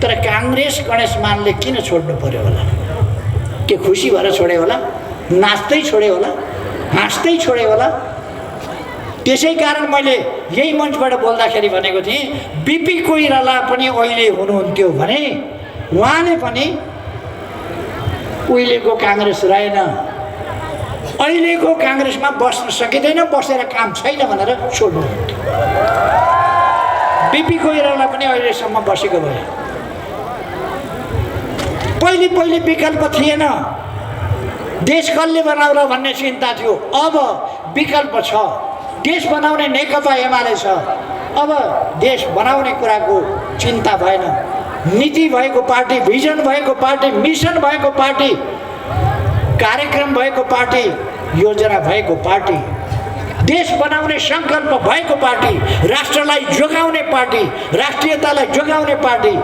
तर काङ्ग्रेस गणेश मानले किन छोड्नु पर्यो होला? के खुसी भएर छोडे होला? नाच्दै छोडे होला? हाँस्दै छोडे होला? त्यसै कारण मैले यही मञ्चबाट बोल्दाखेरि भनेको थिएँ, बिपी कोइराला पनि अहिले हुनुहुन्थ्यो भने उहाँले पनि उहिलेको काङ्ग्रेस रहेन, अहिलेको काङ्ग्रेसमा बस्न सकिँदैन, बसेर काम छैन भनेर छोड्नुहुन्थ्यो। बिपी कोइराला पनि अहिलेसम्म बसेको भए। पहिले विकल्प थिएन, देश कसले बनाउला भन्ने चिन्ता थियो। अब विकल्प छ, देश बनाउने नेकपा एमाले छ। अब देश बनाउने कुराको चिन्ता भएन। नीति भएको पार्टी, भिजन भएको पार्टी, मिसन भएको पार्टी, कार्यक्रम भएको पार्टी, योजना भएको पार्टी, देश बनाउने सङ्कल्प भएको पार्टी, राष्ट्रलाई जोगाउने पार्टी, राष्ट्रियतालाई जोगाउने पार्टी,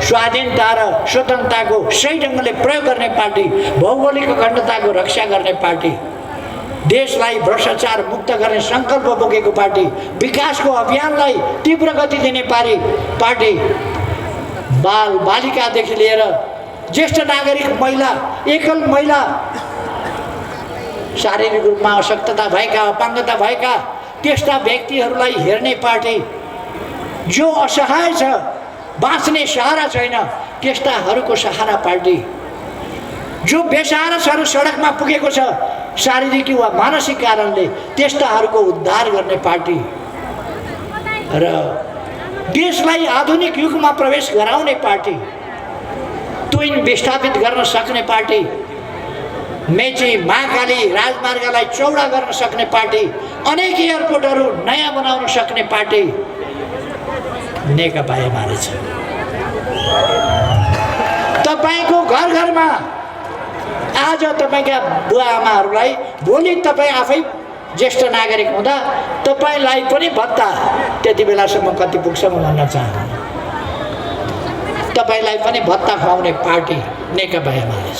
स्वाधीनता र स्वतन्त्रताको सही ढङ्गले प्रयोग गर्ने पार्टी, भौगोलिक अखण्डताको रक्षा गर्ने पार्टी, देशलाई भ्रष्टाचार मुक्त गर्ने सङ्कल्प बोकेको पार्टी, विकासको अभियानलाई तीव्र गति दिने पार्टी, बाल बालिकादेखि लिएर ज्येष्ठ नागरिक, महिला, एकल महिला, शारीरिक रूपमा अशक्तता भएका, अपाङ्गता भएका त्यस्ता व्यक्तिहरूलाई हेर्ने पार्टी, जो असहाय छ, बाँच्ने सहारा छैन, त्यस्ताहरूको सहारा पार्टी। जो बेसहारा छ र सडकमा पुगेको छ शारीरिक वा मानसिक कारणले, त्यस्ताहरूको उद्धार गर्ने पार्टी र देशलाई आधुनिक युगमा प्रवेश गराउने पार्टी, ट्विन विस्थापित गर्न सक्ने पार्टी, मेची महाकाली राजमार्गलाई चौडा गर्न सक्ने पार्टी, अनेक एयरपोर्टहरू नयाँ बनाउन सक्ने पार्टी नेकपा एमाले छ। तपाईँको घर घरमा आज तपाईँका बुवा आमाहरूलाई भोलि तपाईँ आफै ज्येष्ठ नागरिक हुँदा तपाईँलाई पनि भत्ता त्यति बेलासम्म कति पुग्छ म भन्न चाहन्छु। तपाईँलाई पनि भत्ता खुवाउने पार्टी नेकपा एमाले छ।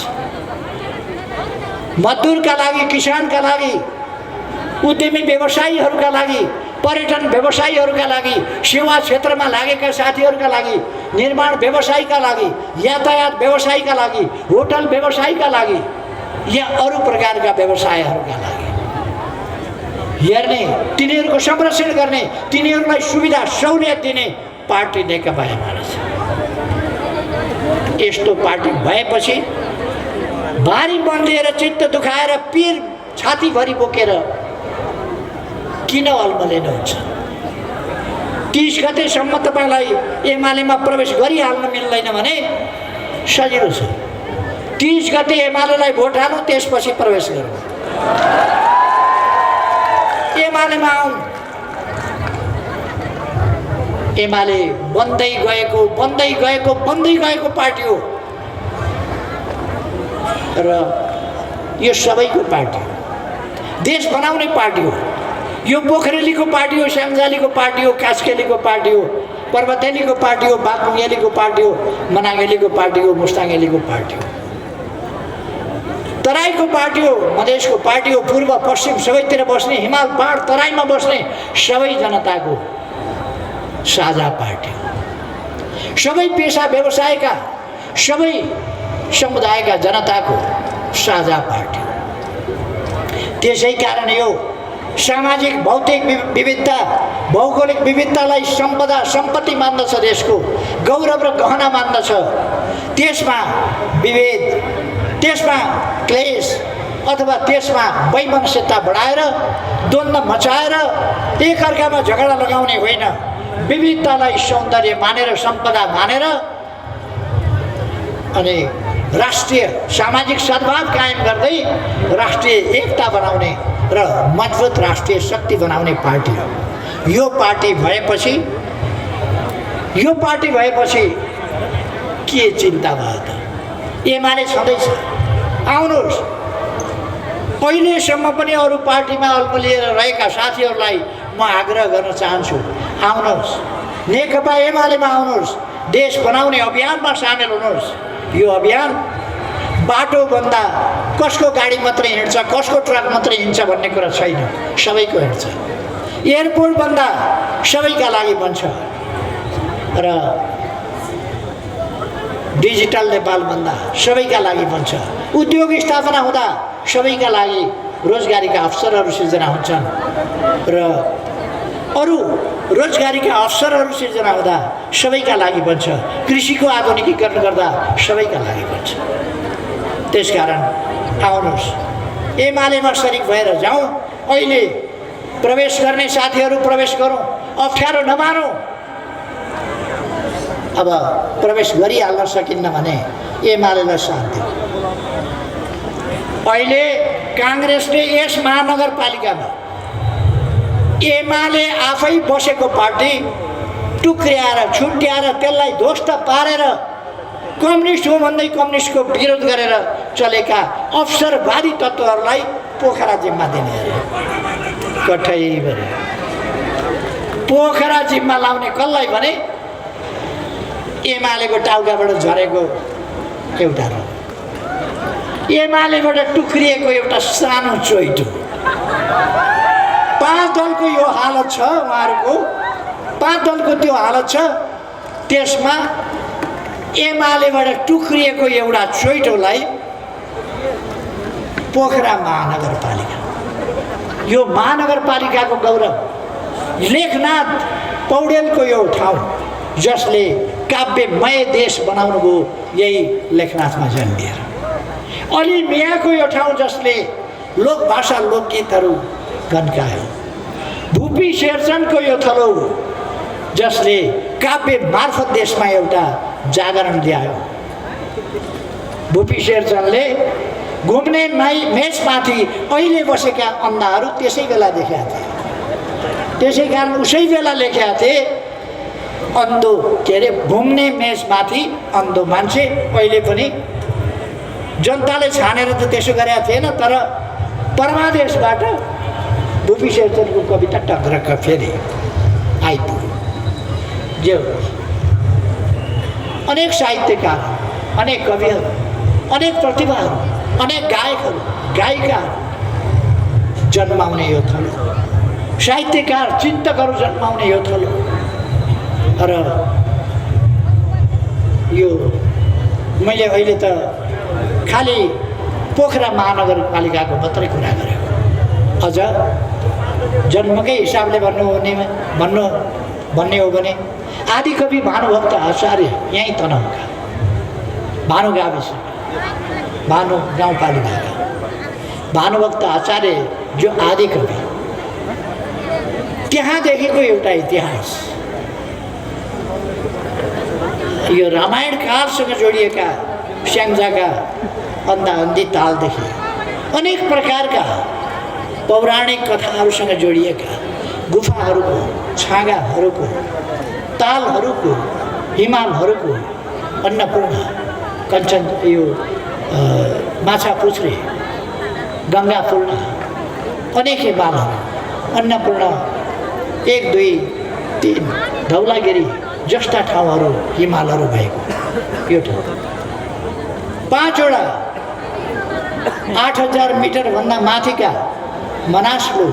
मजदुरका लागि, किसानका लागि, उद्यमी व्यवसायीहरूका लागि, पर्यटन व्यवसायीहरूका लागि, सेवा क्षेत्रमा लागेका साथीहरूका लागि, निर्माण व्यवसायीका लागि, यातायात व्यवसायीका लागि, होटल व्यवसायीका लागि या अरू प्रकारका व्यवसायहरूका लागि हेर्ने, तिनीहरूको संरक्षण गर्ने, तिनीहरूलाई सुविधा सहुलियत दिने पार्टी नेकपा एमाले छ। यस्तो पार्टी भएपछि भारी मन लिएर, चित्त दुखाएर, पिर छातीभरि बोकेर किन अल्मलिनुहुन्छ? 30 गतेसम्म तपाईँलाई एमालेमा प्रवेश गरिहाल्न मिल्दैन भने सजिलो छ। 30 गते एमालेलाई भोट हाल्नु, त्यसपछि प्रवेश गर्नु, एमालेमा आउनु। एमाले बन्दै गएको पार्टी हो र यो सबैको पार्टी हो, देश बनाउने पार्टी हो। यो पोखरेलीको पार्टी हो, स्याङ्जालीको पार्टी हो, कास्केलीको पार्टी हो, पर्वतेलीको पार्टी हो, बागलुङेलीको पार्टी हो, मनागेलीको पार्टी हो, मुस्ताङेलीको पार्टी हो, तराईको पार्टी हो, मधेसको पार्टी हो, पूर्व पश्चिम सबैतिर बस्ने, हिमाल पहाड तराईमा बस्ने सबै जनताको साझा पार्टी हो। सबै पेसा व्यवसायका, सबै समुदायका जनताको साझा पार्टी हो। त्यसै कारण यो सामाजिक भौतिक विविधता, भौगोलिक विविधतालाई सम्पदा सम्पत्ति मान्दछ, देशको गौरव र गहना मान्दछ। त्यसमा विभेद, त्यसमा क्लेश अथवा त्यसमा वैमनस्यता बढाएर, द्वन्द्व मचाएर, एकअर्कामा झगडा लगाउने होइन। विविधतालाई सौन्दर्य मानेर, सम्पदा मानेर अनि राष्ट्रिय सामाजिक सद्भाव कायम गर्दै राष्ट्रिय एकता बनाउने र मजबुत राष्ट्रिय शक्ति बनाउने पार्टी हो। यो पार्टी भएपछि के चिन्ता भयो त? एमाले छँदैछ, आउनुहोस्। अहिलेसम्म पनि अरू पार्टीमा अल्मलिएर रहेका साथीहरूलाई म आग्रह गर्न चाहन्छु, आउनुहोस्, नेकपा एमालेमा आउनुहोस्, देश बनाउने अभियानमा सामेल हुनुहोस्। यो अभियान बाटो बन्दा कसको गाडी मात्रै हिँड्छ, कसको ट्रक मात्रै हिँड्छ भन्ने कुरा छैन, सबैको हिँड्छ। एयरपोर्ट बन्दा सबैका लागि बन्छ र डिजिटल नेपाल बन्दा सबैका लागि बन्छ। उद्योग स्थापना हुँदा सबैका लागि रोजगारीका अवसरहरू सिर्जना हुन्छन् र अरू रोजगारीका अवसरहरू सिर्जना हुँदा सबैका लागि बन्छ। कृषिको आधुनिकीकरण गर्दा सबैका लागि बन्छ। त्यसकारण आउनुहोस्, एमालेमा सरिक भएर जाउँ। अहिले प्रवेश गर्ने साथीहरू प्रवेश गरौँ, अप्ठ्यारो नमानौँ। अब प्रवेश गरिहाल्न सकिन्न भने एमालेलाई साथ दिउँ। अहिले काङ्ग्रेसले यस महानगरपालिकामा एमाले आफै बसेको पार्टी टुक्र्याएर, छुट्याएर, त्यसलाई ध्वस्त पारेर कम्युनिस्ट हो भन्दै कम्युनिस्टको विरोध गरेर चलेका अवसरवादी तत्त्वहरूलाई पोखरा जिम्मा दिने कठैभरि। पोखरा जिम्मा लाउने कसलाई भने एमालेको टाउकाबाट झरेको एउटा र एमालेबाट टुक्रिएको एउटा सानो चोइटो। 5 दलको यो हालत छ, उहाँहरूको 5 दलको त्यो हालत छ। त्यसमा एमालेबाट टुक्रिएको एउटा चोइटोलाई पोखरा महानगरपालिका, यो महानगरपालिकाको गौरव। लेखनाथ पौडेलको यो ठाउँ जसले काव्यमय देश बनाउनु भयो यही लेखनाथमा जन्मिएर, अली मियाँको यो ठाउँ जसले लोकभाषा लोकगीतहरू गन्कायो, भुपी शेरचनको यो थलो जसले काव्य मार्फत देशमा एउटा जागरण ल्यायो। भुपी शेरचनले घुम्ने मेचमाथि अहिले बसेका अन्धाहरू त्यसै बेला देखेका थिए, त्यसै कारण उसै बेला लेखेका थिए अन्धो, के अरे घुम्ने मेचमाथि अन्धो मान्छे। अहिले पनि जनताले छानेर त त्यसो गरेका थिएन, तर परमादेशबाट भुपी शेरचनको कविता टक्रक्क फेरि आइपुग्यो। जे अनेक साहित्यकार, अनेक कविहरू, अनेक प्रतिभाहरू, अनेक गायकहरू गायिकाहरू जन्माउने यो थलो, साहित्यकार चिन्तकहरू जन्माउने यो थलो। र यो मैले अहिले त खालि पोखरा महानगरपालिकाको मात्रै कुरा गरेँ, अझ जन्मकै हिसाबले भन्ने हो भने आदिकवि भानुभक्त आचार्य यहीँ तनहुँका, भानु गाविस, भानु गाउँपालिकाका भानुभक्त आचार्य जो आदिकवि, त्यहाँदेखिको एउटा इतिहास यो रामायण कालसँग जोडिएका स्याङ्जाका अन्धा अन्धी तालदेखि अनेक प्रकारका पौराणिक कथाहरूसँग जोडिएका गुफाहरूको, छाँगाहरूको, तालहरूको, हिमालहरूको, अन्नपूर्ण, कञ्चन, यो माछापुच्छ्रे, गङ्गापूर्ण, अनेक हिमालहरू, अन्नपूर्ण 1, 2, 3, धौलागिरी जस्ता ठाउँहरू हिमालहरू भएको यो ठाउँ 5वटा 8000 मिटरभन्दा माथिका मनासलु,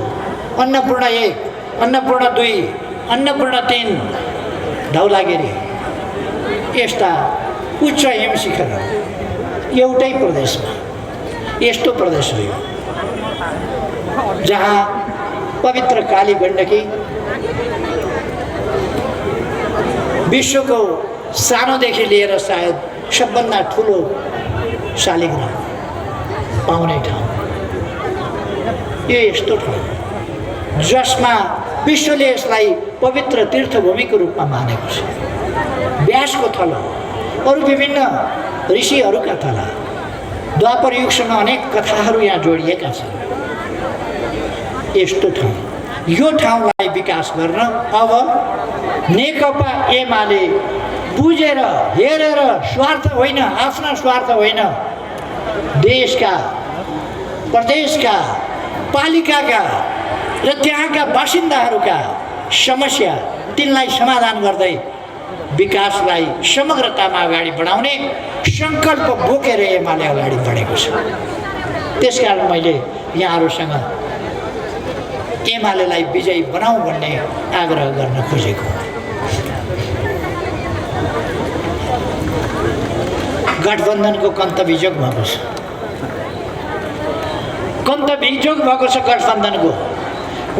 अन्नपूर्ण 1, अन्नपूर्ण 2, अन्नपूर्ण 3, धौलागिरी यस्ता उच्च हिम शिखरहरू एउटै प्रदेशमा, यस्तो प्रदेश हो यो जहाँ पवित्र काली गण्डकी विश्वको सानोदेखि लिएर सायद सबभन्दा ठुलो शालिग्राम पाउने ठाउँ यो यस्तो ठाउँ जसमा विश्वले यसलाई पवित्र तीर्थभूमिको रूपमा मानेको छ। व्यासको थलो, अरू विभिन्न ऋषिहरूका थला, द्वापर युगसँग अनेक कथाहरू यहाँ जोडिएका छन्। यस्तो ठाउँ, यो ठाउँलाई विकास गर्न अब नेकपा एमाले बुझेर हेरेर, स्वार्थ होइन, आफ्ना स्वार्थ होइन, देशका, प्रदेशका, पालिकाका र त्यहाँका बासिन्दाहरूका समस्या तिनलाई समाधान गर्दै विकासलाई समग्रतामा अगाडि बढाउने सङ्कल्प बोकेर एमाले अगाडि बढेको छ। त्यसकारण मैले यहाँहरूसँग एमालेलाई विजयी बनाऊ भन्ने आग्रह गर्न खोजेको। गठबन्धनको कन्तबिजोग भएको छ, कन्तबिजोग भएको छ गठबन्धनको।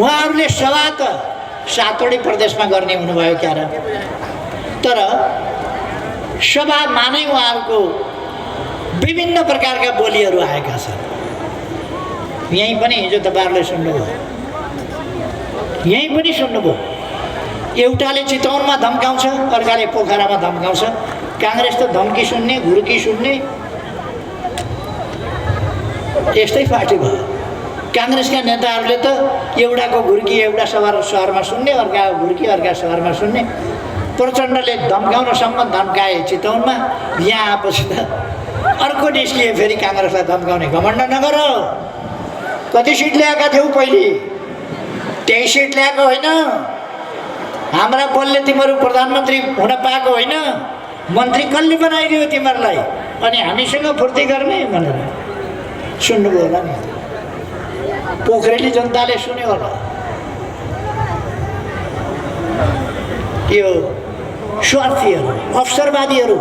उहाँहरूले सभा त 7वटै प्रदेशमा गर्ने हुनुभयो क्या र, तर सभामा नै उहाँहरूको विभिन्न प्रकारका बोलीहरू आएका छन्। यहीँ पनि हिजो तपाईँहरूले सुन्नुभयो, यहीँ पनि सुन्नुभयो। एउटाले चितवनमा धम्काउँछ, अर्काले पोखरामा धम्काउँछ। काङ्ग्रेस त धम्की सुन्ने, घुर्की सुन्ने, यस्तै पार्टी भयो। काङ्ग्रेसका नेताहरूले त एउटाको घुर्की एउटा सहरमा सुन्ने, अर्काको घुर्की अर्का सहरमा सुन्ने। प्रचण्डले धम्काउनसम्म धम्काए चितवनमा, यहाँ आएपछि त अर्को निस्किए फेरि काङ्ग्रेसलाई धम्काउने। घमण्ड नगर, कति सिट ल्याएका थियौ पहिले? 23 सिट ल्याएको होइन। हाम्रा बलले तिमीहरू प्रधानमन्त्री हुन पाएको होइन, मन्त्री कसले बनाइदियो तिमीहरूलाई? अनि हामीसँग फुर्ती गर्ने भनेर सुन्नुभयो होला नि। पोखरेली जनताले सुन्यो होला। यो स्वार्थीहरू, अवसरवादीहरू,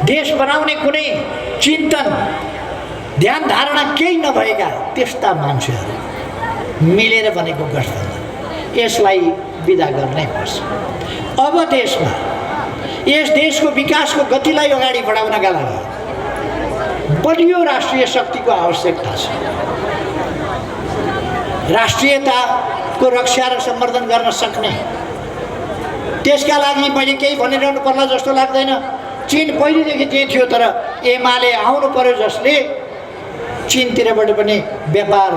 देश बनाउने कुनै चिन्तन ध्यान धारणा केही नभएका त्यस्ता मान्छेहरू मिलेर बनेको गठबन्धन, यसलाई बिदा गर्नै पर्छ। अब देशमा यस देशको विकासको गतिलाई अगाडि बढाउनका लागि बलियो राष्ट्रिय शक्तिको आवश्यकता छ। राष्ट्रियताको रक्षा र सम्वर्धन गर्न सक्ने, त्यसका लागि मैले केही भनिरहनु पर्ला जस्तो लाग्दैन। चीन पहिलेदेखि त्यही थियो, तर एमाले आउनु पर्यो जसले चीनतिरबाट पनि व्यापार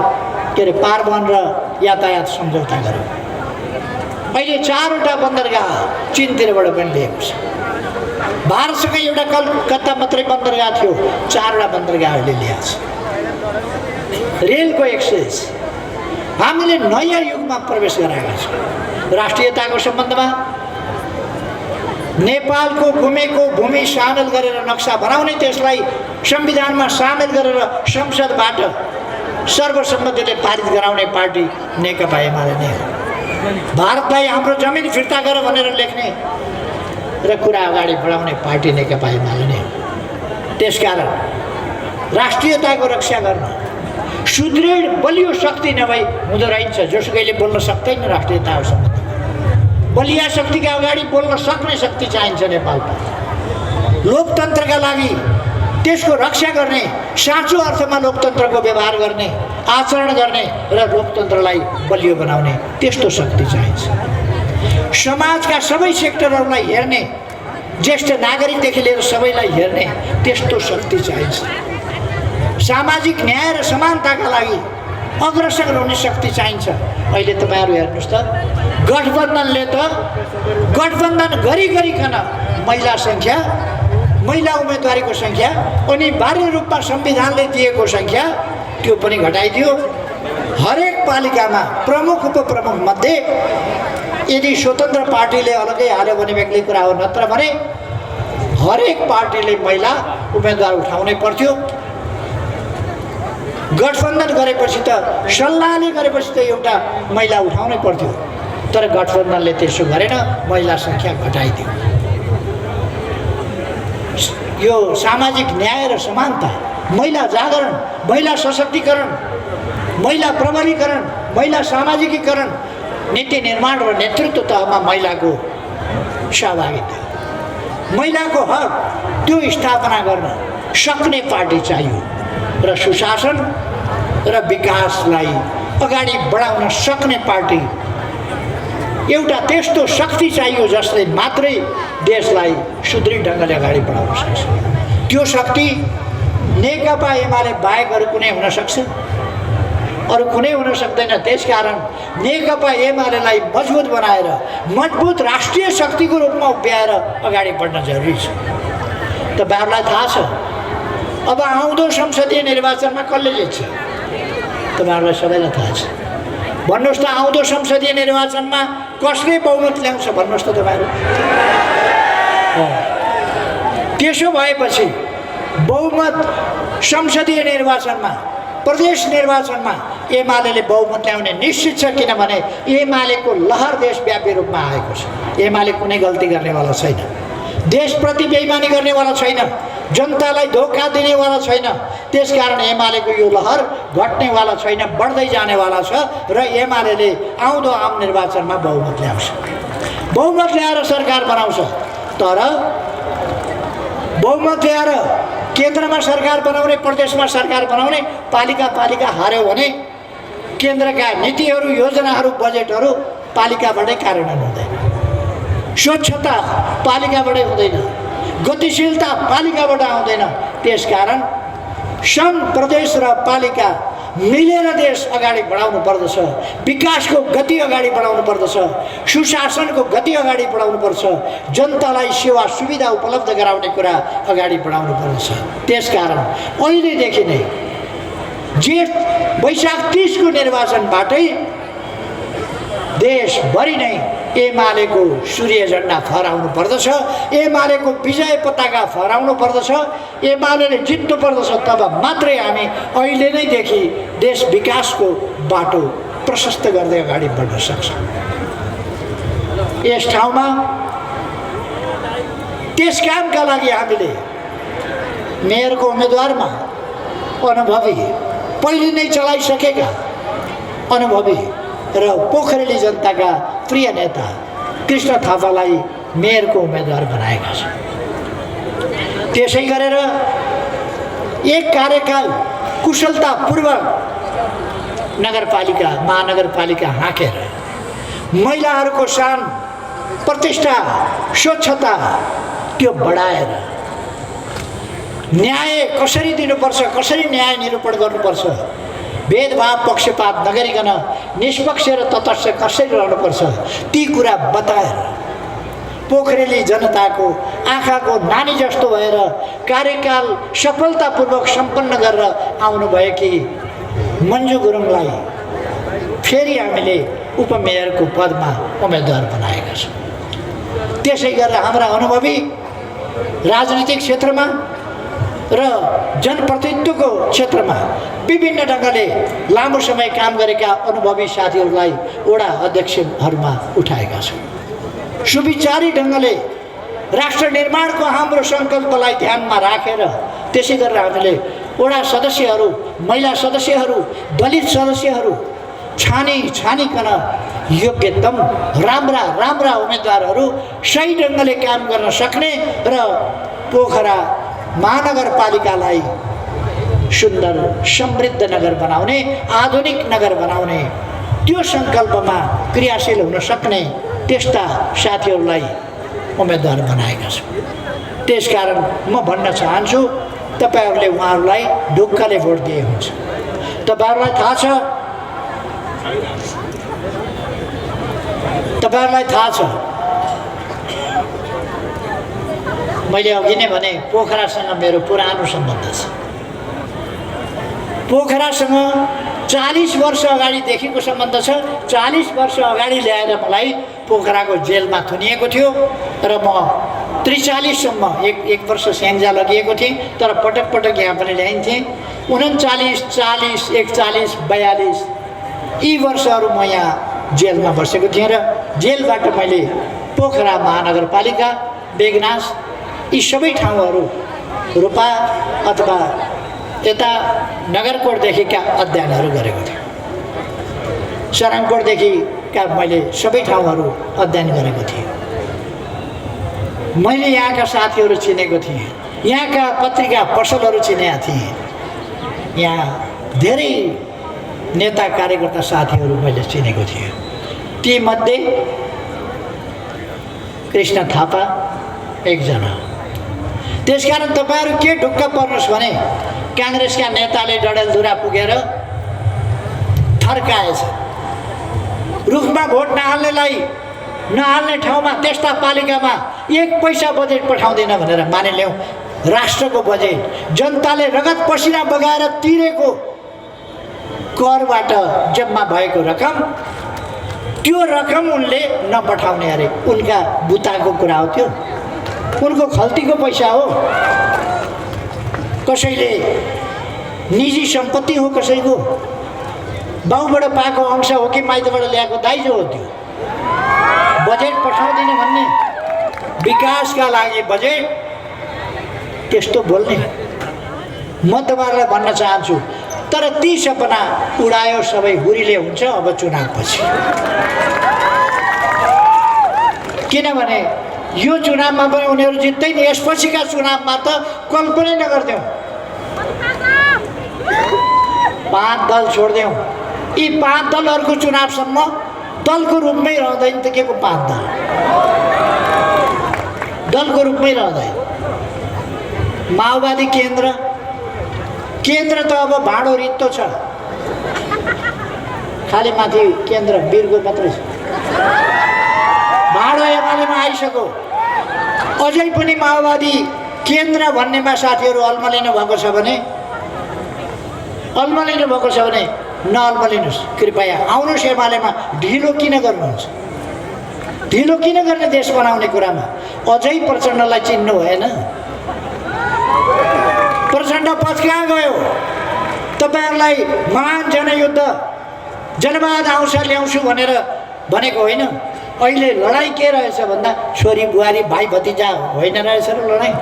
पारवहन र यातायात सम्झौता गर्यो। अहिले 4वटा बन्दरगाह चीनतिरबाट पनि लिएको छ। भारतसँग एउटा कलकत्ता मात्रै बन्दरगाह थियो, 4वटा बन्दरगाहहरूले ल्याएको छ। रेलको एक्सेस, हामीले नयाँ युगमा प्रवेश गरेका छौँ। राष्ट्रियताको सम्बन्धमा नेपालको गुमेको भूमि सामेल गरेर नक्सा बनाउने, त्यसलाई संविधानमा सामेल गरेर संसदबाट सर्वसम्मतिले पारित गराउने पार्टी नेकपा एमाले नै हो। भारतलाई हाम्रो जमिन फिर्ता गर भनेर लेख्ने र कुरा अगाडि बढाउने पार्टी नेकपा एमाले नै हो। त्यसकारण राष्ट्रियताको रक्षा गर्न सुदृढ बलियो शक्ति नभई हुँदो रहेछ। जोसुकैले बोल्न सक्दैन राष्ट्रियताको सम्बन्धमा। बलिया शक्तिका अगाडि बोल्न सक्ने शक्ति चाहिन्छ नेपालमा। लोकतन्त्रका लागि त्यसको रक्षा गर्ने, साँचो अर्थमा लोकतन्त्रको व्यवहार गर्ने, आचरण गर्ने र लोकतन्त्रलाई बलियो बनाउने त्यस्तो शक्ति चाहिन्छ। समाजका सबै सेक्टरहरूलाई हेर्ने, ज्येष्ठ नागरिकदेखि लिएर सबैलाई हेर्ने त्यस्तो शक्ति चाहिन्छ। सामाजिक न्याय र समानताका लागि अग्रसर हुने शक्ति चाहिन्छ। अहिले तपाईँहरू हेर्नुहोस् त, गठबन्धनले त गठबन्धन गरिकन महिला उम्मेदवारीको सङ्ख्या, अनिवार्य रूपमा संविधानले दिएको सङ्ख्या त्यो पनि घटाइदियो। हरेक पालिकामा प्रमुख उपप्रमुख मध्ये यदि स्वतन्त्र पार्टीले अलग्गै हाल्यो भने बेग्लै कुरा हो, नत्र भने हरेक पार्टीले महिला उम्मेदवार उठाउनै पर्थ्यो। गठबन्धन गरेपछि त, सल्लाहले गरेपछि त एउटा महिला उठाउनै पर्थ्यो, तर गठबन्धनले त्यसो गरेन, महिला सङ्ख्या घटाइदियो। यो सामाजिक न्याय र समानता, महिला जागरण, महिला सशक्तिकरण, महिला प्रबलीकरण, महिला सामाजिकीकरण, नीति निर्माण र नेतृत्व तहमा महिलाको सहभागिता, महिलाको हक, त्यो स्थापना गर्न सक्ने पार्टी चाहियो र सुशासन र विकासलाई अगाडि बढाउन सक्ने पार्टी, एउटा त्यस्तो शक्ति चाहियो जसले मात्रै देशलाई सुदृढ ढङ्गले अगाडि बढाउन सक्छ। त्यो शक्ति नेकपा एमाले बाहेक अरू कुनै हुन सक्छ? अरू कुनै हुन सक्दैन। त्यसकारण नेकपा एमालेलाई मजबुत बनाएर, मजबुत राष्ट्रिय शक्तिको रूपमा उभ्याएर अगाडि बढ्न जरुरी छ। तपाईँहरूलाई थाहा छ अब आउँदो संसदीय निर्वाचनमा कसले जित्छ? तपाईँहरूलाई सबैलाई थाहा छ। भन्नुहोस् त, आउँदो संसदीय निर्वाचनमा कसले बहुमत ल्याउँछ भन्नुहोस् त तपाईँहरू? त्यसो भएपछि बहुमत संसदीय निर्वाचनमा, प्रदेश निर्वाचनमा एमाले बहुमत ल्याउने निश्चित छ। किनभने एमालेको लहर देशव्यापी रूपमा आएको छ। एमाले कुनै गल्ती गर्नेवाला छैन, देशप्रति बेइमानी गर्नेवाला छैन, जनतालाई धोका दिनेवाला छैन। त्यसकारण एमालेको यो लहर घट्नेवाला छैन, बढ्दै जानेवाला छ र एमाले आउँदो आम निर्वाचनमा बहुमत ल्याउँछ। बहुमत ल्याएर सरकार बनाउँछ। तर बहुमत ल्याएर केन्द्रमा सरकार बनाउने, प्रदेशमा सरकार बनाउने, पालिका हार्यो भने केन्द्रका नीतिहरू, योजनाहरू, बजेटहरू पालिकाबाटै कार्यान्वयन हुँदैन। स्वच्छता पालिकाबाटै हुँदैन, गतिशीलता पालिकाबाट आउँदैन। त्यसकारण सङ्घ, प्रदेश र पालिका मिलेर देश अगाडि बढाउनु पर्दछ। विकासको गति अगाडि बढाउनु पर्दछ, सुशासनको गति अगाडि बढाउनु पर्छ, जनतालाई सेवा सुविधा उपलब्ध गराउने कुरा अगाडि बढाउनु पर्दछ। त्यसकारण अहिलेदेखि नै जेठ वैशाख 30 को निर्वाचनबाटै देशभरि नै एमालेको सूर्य झण्डा फहराउनु पर्दछ, एमालेको विजय पताका फहराउनु पर्दछ, एमाले जित्नु पर्दछ। तब मात्रै हामी अहिले नै देखि देश विकासको बाटो प्रशस्त गर्दै अगाडि बढ्न सक्छौँ। यस ठाउँमा त्यस कामका लागि हामीले मेयरको उम्मेदवारमा अनुभवी, पहिले नै चलाइसकेका अनुभवी र पोखरेली जनताका प्रिय नेता कृष्ण थापालाई मेयरको उम्मेदवार बनाएका छन्। त्यसै गरेर एक कार्यकाल कुशलतापूर्वक नगरपालिका महानगरपालिका हाँकेर महिलाहरूको शान प्रतिष्ठा स्वच्छता त्यो बढाएर न्याय कसरी दिनुपर्छ, कसरी न्याय निरूपण गर्नुपर्छ, भेदभाव पक्षपात नगरिकन निष्पक्ष र तटस्थ कसरी रहनुपर्छ ती कुरा बताएर पोखरेली जनताको आँखाको नानी जस्तो भएर कार्यकाल सफलतापूर्वक सम्पन्न गरेर आउनुभएकी मन्जु गुरुङलाई फेरि हामीले उपमेयरको पदमा उम्मेदवार बनाएका छौँ। त्यसै गरेर हाम्रा अनुभवी राजनीतिक क्षेत्रमा र जनप्रतिनिधित्वको क्षेत्रमा विभिन्न ढङ्गले लामो समय काम गरेका अनुभवी साथीहरूलाई वडा अध्यक्षहरूमा उठाएका छौँ। सुविचारी ढङ्गले राष्ट्र निर्माणको हाम्रो सङ्कल्पलाई ध्यानमा राखेर त्यसै गरेर हामीले वडा सदस्यहरू, महिला सदस्यहरू, दलित सदस्यहरू छानिकन योग्यतम राम्रा उम्मेदवारहरू सही ढङ्गले काम गर्न सक्ने र पोखरा महानगरपालिकालाई सुन्दर समृद्ध नगर बनाउने, आधुनिक नगर बनाउने त्यो सङ्कल्पमा क्रियाशील हुन सक्ने त्यस्ता साथीहरूलाई उम्मेदवार बनाएका छौँ। त्यसकारण म भन्न चाहन्छु तपाईहरूले उहाँहरूलाई ढुक्कले भोट दिए हुन्छ। तपाईहरूलाई थाहा छ मैले अघि नै भने पोखरासँग मेरो पुरानो सम्बन्ध छ। पोखरासँग 40 वर्ष अगाडिदेखिको सम्बन्ध छ। 40 वर्ष अगाडि ल्याएर मलाई पोखराको जेलमा थुनिएको थियो र म 43सम्म एक वर्ष स्याङ्जा लगिएको थिएँ, तर पटक पटक यहाँ पनि ल्याइन्थेँ। 39, 40, 41, 42 यी वर्षहरू म यहाँ जेलमा बसेको थिएँ र जेलबाट मैले पोखरा महानगरपालिका, बेगनास यी सबै ठाउँहरू रूपा अथवा यता नगरकोटदेखिका अध्ययनहरू गरेको थिएँ। सराङकोटदेखिका मैले सबै ठाउँहरू अध्ययन गरेको थिएँ। मैले यहाँका साथीहरू चिनेको थिएँ, यहाँका पत्रिका पसलहरू चिनेका थिएँ, यहाँ धेरै नेता कार्यकर्ता साथीहरू मैले चिनेको थिएँ। तीमध्ये कृष्ण थापा एकजना। त्यसकारण तपाईँहरू के ढुक्क पर्नुहोस् भने काङ्ग्रेसका नेताले डडेलधुरा पुगेर थर्काएछ। रुखमा भोट नहाल्ने ठाउँमा त्यस्ता पालिकामा 1 पैसा बजेट पठाउँदैन भनेर मानिल्याउँ। राष्ट्रको बजेट जनताले रगत पसिना बगाएर तिरेको करबाट जम्मा भएको रकम, त्यो रकम उनले नपठाउने अरे। उनका बुताको कुरा हो, त्यो उनको खल्तीको पैसा हो। कसैले निजी सम्पत्ति हो, कसैको बाउबाट पाएको अंश हो कि माइतबाट ल्याएको दाइजो हो। त्यो बजेट पठाउँदैन भन्ने, विकासका लागि बजेट त्यस्तो बोल्ने म तपाईँहरूलाई भन्न चाहन्छु। तर ती सपना उडायो सबै हुरीले हुन्छ अब चुनावपछि। किनभने यो चुनावमा पनि उनीहरू जित्दैन, यसपछिका चुनावमा त कल्पनै नगर्दैनौँ। 5 दल छोड्दैनौँ। यी 5 दलहरूको चुनावसम्म दलको रूपमै रहँदैन त के को 5 दल दलको रूपमै रहँदैन। माओवादी केन्द्र त अब भाँडो रित्तो छ, खालि माथि केन्द्र वीरगो मात्रै छ। भाँडो एमालेमा आइसक्यो। अझै पनि माओवादी केन्द्र भन्नेमा साथीहरू अल्मलिनु भएको छ भने नअल्मलिनुहोस्, कृपया आउनुहोस् एमालेमा। ढिलो किन गर्नुहुन्छ? ढिलो किन गर्ने? देश बनाउने कुरामा अझै प्रचण्डलाई चिन्नु भएन। प्रचण्ड पछि कहाँ गयो? तपाईँहरूलाई महान जनयुद्ध जनवाद आउँछ ल्याउँछु भनेर भनेको होइन। अहिले लडाइँ के रहेछ भन्दा छोरी बुहारी भाइ भतिजा होइन रहेछ र लडाइँ।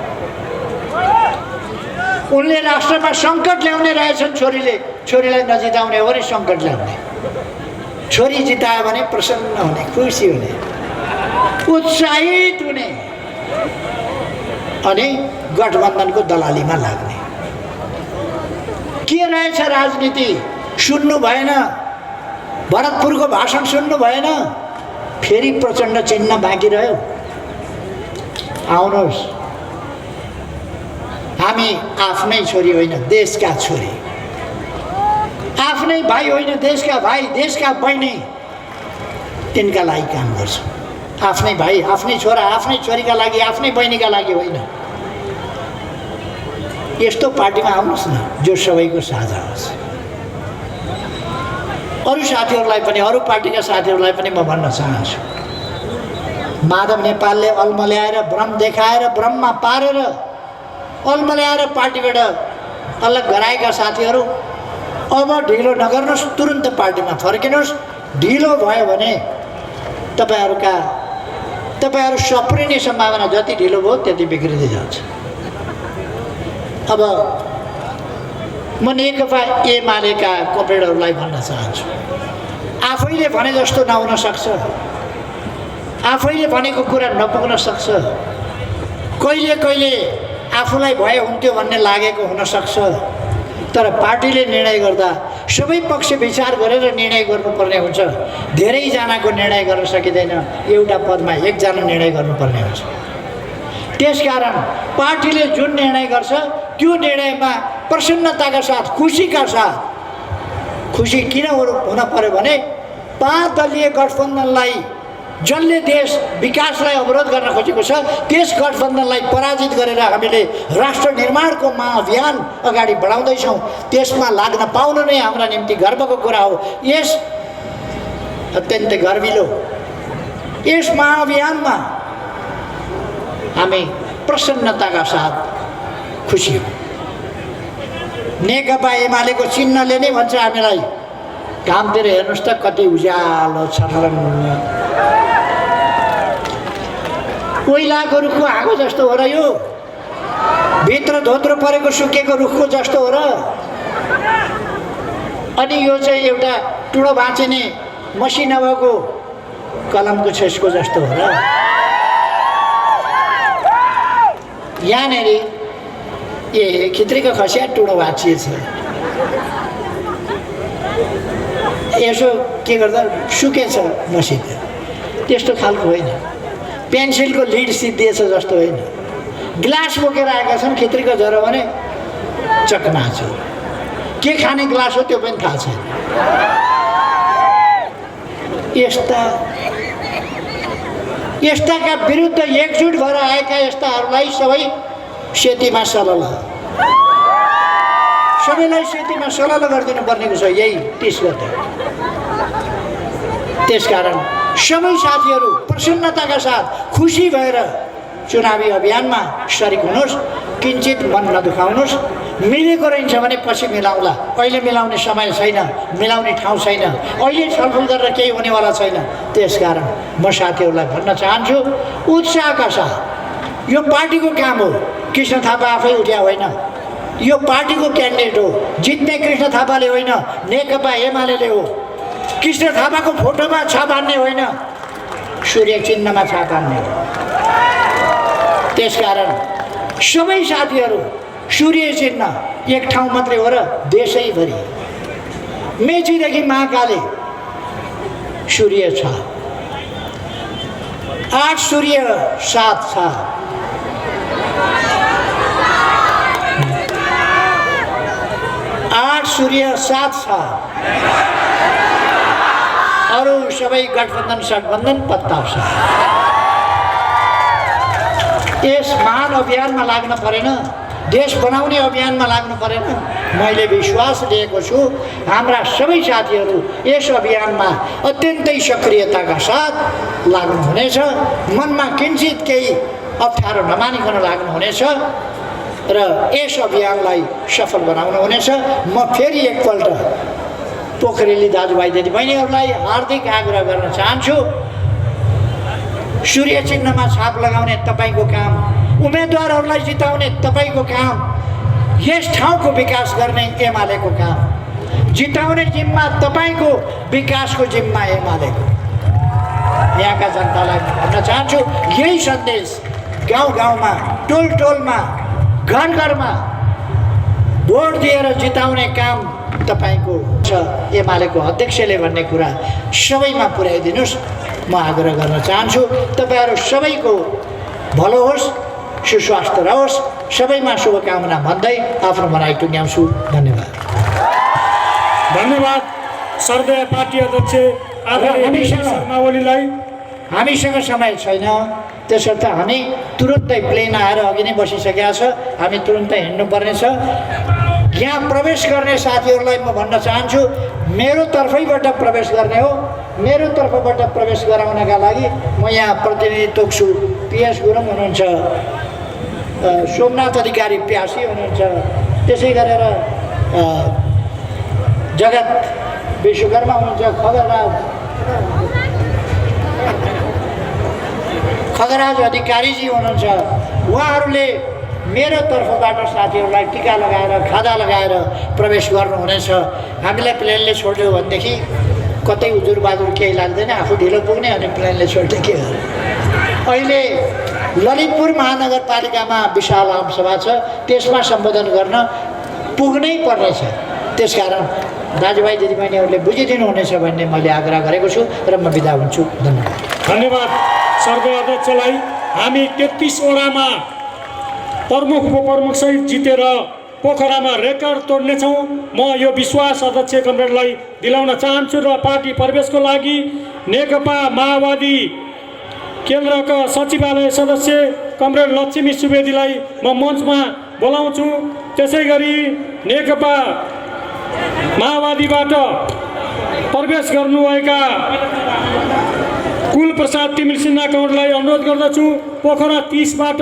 उनले राष्ट्रमा सङ्कट ल्याउने रहेछन्। छोरीलाई नजिताउने हो भने सङ्कट ल्याउने। छोरी जितायो भने प्रसन्न हुने, खुसी हुने, उत्साहित हुने अनि गठबन्धनको दलालीमा लाग्ने। के रहेछ राजनीति सुन्नु भएन, भरतपुरको भाषण सुन्नु भएन, फेरि प्रचण्ड चिन्ह बाँकी रह्यो। आउनुहोस्, हामी आफ्नै छोरी होइन देशका छोरी, आफ्नै भाइ होइन देशका भाइ, देशका बहिनी, तिनका लागि काम गर्छौँ। आफ्नै भाइ, आफ्नै छोरा, आफ्नै छोरीका लागि, आफ्नै बहिनीका लागि होइन। यस्तो पार्टीमा आउनुहोस् न जो सबैको साझा होस्। अरू साथीहरूलाई पनि, अरू पार्टीका साथीहरूलाई पनि म भन्न चाहन्छु, माधव नेपालले अल्मल्याएर भ्रम देखाएर भ्रममा पारेर अल्मल्याएर पार्टीबाट अलग गराएका साथीहरू अब ढिलो नगर्नुहोस्, तुरुन्त पार्टीमा फर्किनुहोस्। ढिलो भयो भने तपाईँहरू सप्रिने सम्भावना जति ढिलो भयो त्यति बिग्रिँदै जान्छ। अब म नेकपा एमालेका कमरेडहरूलाई भन्न चाहन्छु, आफैले भने जस्तो नहुन सक्छ, आफैले भनेको कुरा नपुग्न सक्छ, कहिले कहिले आफूलाई भए हुन्थ्यो भन्ने लागेको हुनसक्छ, तर पार्टीले निर्णय गर्दा सबै पक्ष विचार गरेर निर्णय गर्नुपर्ने हुन्छ। धेरैजनाको निर्णय गर्न सकिँदैन, एउटा पदमा एकजना निर्णय गर्नुपर्ने हुन्छ। त्यसकारण पार्टीले जुन निर्णय गर्छ त्यो निर्णयमा प्रसन्नताका साथ, खुसीका साथ, खुसी किन हुन पर्यो भने 5 दलीय गठबन्धनलाई, जसले देश विकासलाई अवरोध गर्न खोजेको छ त्यस गठबन्धनलाई पराजित गरेर हामीले राष्ट्र निर्माणको महाअभियान अगाडि बढाउँदैछौँ। त्यसमा लाग्न पाउनु नै हाम्रा निम्ति गर्वको कुरा हो। यस अत्यन्तै गर्विलो यस महाअभियानमा हामी प्रसन्नताका साथ खुसी हौँ। नेकपा एमालेको चिन्हले नै भन्छ हामीलाई, कामतिर हेर्नुहोस् त कति उज्यालो छर्लङ्ग, कोइलाको रुखको आगो जस्तो हो र यो, भित्र धोत्रो परेको सुकेको रुखको जस्तो हो र। अनि यो चाहिँ एउटा टुडो भाँचिने मसिना भएको कलमको छेसको जस्तो हो र। यहाँनिर ए खित्रीको खसिया टुडो भाँचिएछ, यसो के गर्दा सुकेछ मसिना, त्यस्तो खालको होइन। पेन्सिलको लिड सिद्धिएछ जस्तो होइन। ग्लास बोकेर आएका छन् खित्रीको ज्वरो भने चकनाचो, के खाने ग्लास हो त्यो पनि थाहा छैन। यस्ताका विरुद्ध एकजुट भएर आएका यस्ताहरूलाई सबै सेतीमा सलल, सबैलाई सेतीमा सलल गरिदिनु पर्नेको छ यही 30 गते। त्यसकारण सबै साथीहरू प्रसन्नताका साथ खुसी भएर चुनावी अभियानमा सरिक हुनुहोस्, किञ्चित मन नदुखाउनुहोस्। मिलेको रहन्छ भने पछि मिलाउँला, अहिले मिलाउने समय छैन, मिलाउने ठाउँ छैन, अहिले छलफल गरेर केही हुनेवाला छैन। त्यसकारण म साथीहरूलाई भन्न चाहन्छु, उत्साहका साथ, यो पार्टीको काम हो, कृष्ण थापा आफै उठ्या होइन, यो पार्टीको क्यान्डिडेट हो, जित्ने कृष्ण थापाले होइन, नेकपा एमाले हो। कृष्ण थापाको फोटोमा छाप हान्ने होइन, सूर्य चिन्हमा छाप हान्ने हो। त्यसकारण सबै साथीहरू सूर्य चिन्ह एक ठाउँ मात्रै हो र देशैभरि, मेचीदेखि महाकाली सूर्य छ, 8 सूर्य 7 छ। 8 सूर्य 7 छ, अरू सबै गठबन्धन सठबन्धन पत्ता छ। यस महान अभियानमा लाग्न परेन, देश बनाउने अभियानमा लाग्नु परेन। मैले विश्वास लिएको छु हाम्रा सबै साथीहरू यस अभियानमा अत्यन्तै सक्रियताका साथ लाग्नुहुनेछ, मनमा किञ्चित केही अप्ठ्यारो नमानिकन लाग्नुहुनेछ र यस अभियानलाई सफल बनाउनुहुनेछ। म फेरि एकपल्ट पोखरेली दाजुभाइ दिदीबहिनीहरूलाई हार्दिक आग्रह गर्न चाहन्छु, सूर्य चिन्हमा छाप लगाउने तपाईँको काम, उम्मेदवारहरूलाई जिताउने तपाईँको काम, यस ठाउँको विकास गर्ने एमालेको काम। जिताउने जिम्मा तपाईँको, विकासको जिम्मा एमालेको। यहाँका जनतालाई भन्न चाहन्छु यही सन्देश गाउँ गाउँमा, टोल टोलमा, घर घरमा भोट दिएर जिताउने काम तपाईँको छ एमालेको अध्यक्षले भन्ने कुरा सबैमा पुर्याइदिनुहोस्। म आग्रह गर्न चाहन्छु तपाईँहरू सबैको भलो होस्, सुस्वास्थ्य रहोस्, सबैमा शुभकामना भन्दै आफ्नो भनाइ टुङ्ग्याउँछु। धन्यवाद। धन्यवाद सर्वोदय पार्टी अध्यक्ष आदरणीय शर्मा ओलीलाई। हामीसँग समय छैन, त्यसर्थ हामी तुरुन्तै प्लेन आएर अघि नै बसिसकेका छ, हामी तुरुन्तै हिँड्नुपर्नेछ। यहाँ प्रवेश गर्ने साथीहरूलाई म भन्न चाहन्छु मेरो तर्फैबाट प्रवेश गर्ने हो। मेरो तर्फबाट प्रवेश गराउनका लागि म यहाँ प्रतिनिधि तोक्छु। पिएस गुरुङ हुनुहुन्छ, सोमनाथ अधिकारी प्यासी हुनुहुन्छ, त्यसै गरेर जगत विश्वकर्मा हुनुहुन्छ, खगराज अधिकारीजी हुनुहुन्छ। उहाँहरूले मेरो तर्फबाट साथीहरूलाई टिका लगाएर, खादा लगाएर प्रवेश गर्नुहुनेछ। हामीलाई प्लेनले छोड्यो भनेदेखि कतै उजुरबहादुर केही लाग्दैन, आफू ढिलो पुग्ने अनि प्लेनले छोड्ने के हो। अहिले ललितपुर महानगरपालिकामा विशाल आमसभा छ, त्यसमा सम्बोधन गर्न पुग्नै पर्नेछ। त्यसकारण दाजुभाइ दिदीबहिनीहरूले बुझिदिनु हुनेछ भन्ने मैले आग्रह गरेको छु र म बिदा हुन्छु। धन्यवाद। धन्यवाद सर्वोदय अध्यक्षलाई। हामी 33 वडामा प्रमुख उपप्रमुखसहित जितेर पोखरामा रेकर्ड तोड्नेछौँ। म यो विश्वास अध्यक्ष कमरेडलाई दिलाउन चाहन्छु र पार्टी प्रवेशको लागि नेकपा माओवादी केन्द्रका सचिवालय सदस्य कमरेड लक्ष्मी सुवेदीलाई म मञ्चमा बोलाउँछु। त्यसै गरी नेकपा माओवादीबाट प्रवेश गर्नुभएका कुलप्रसाद तिमिल सिन्हा कमरेडलाई अनुरोध गर्दछु। पोखरा 30बाट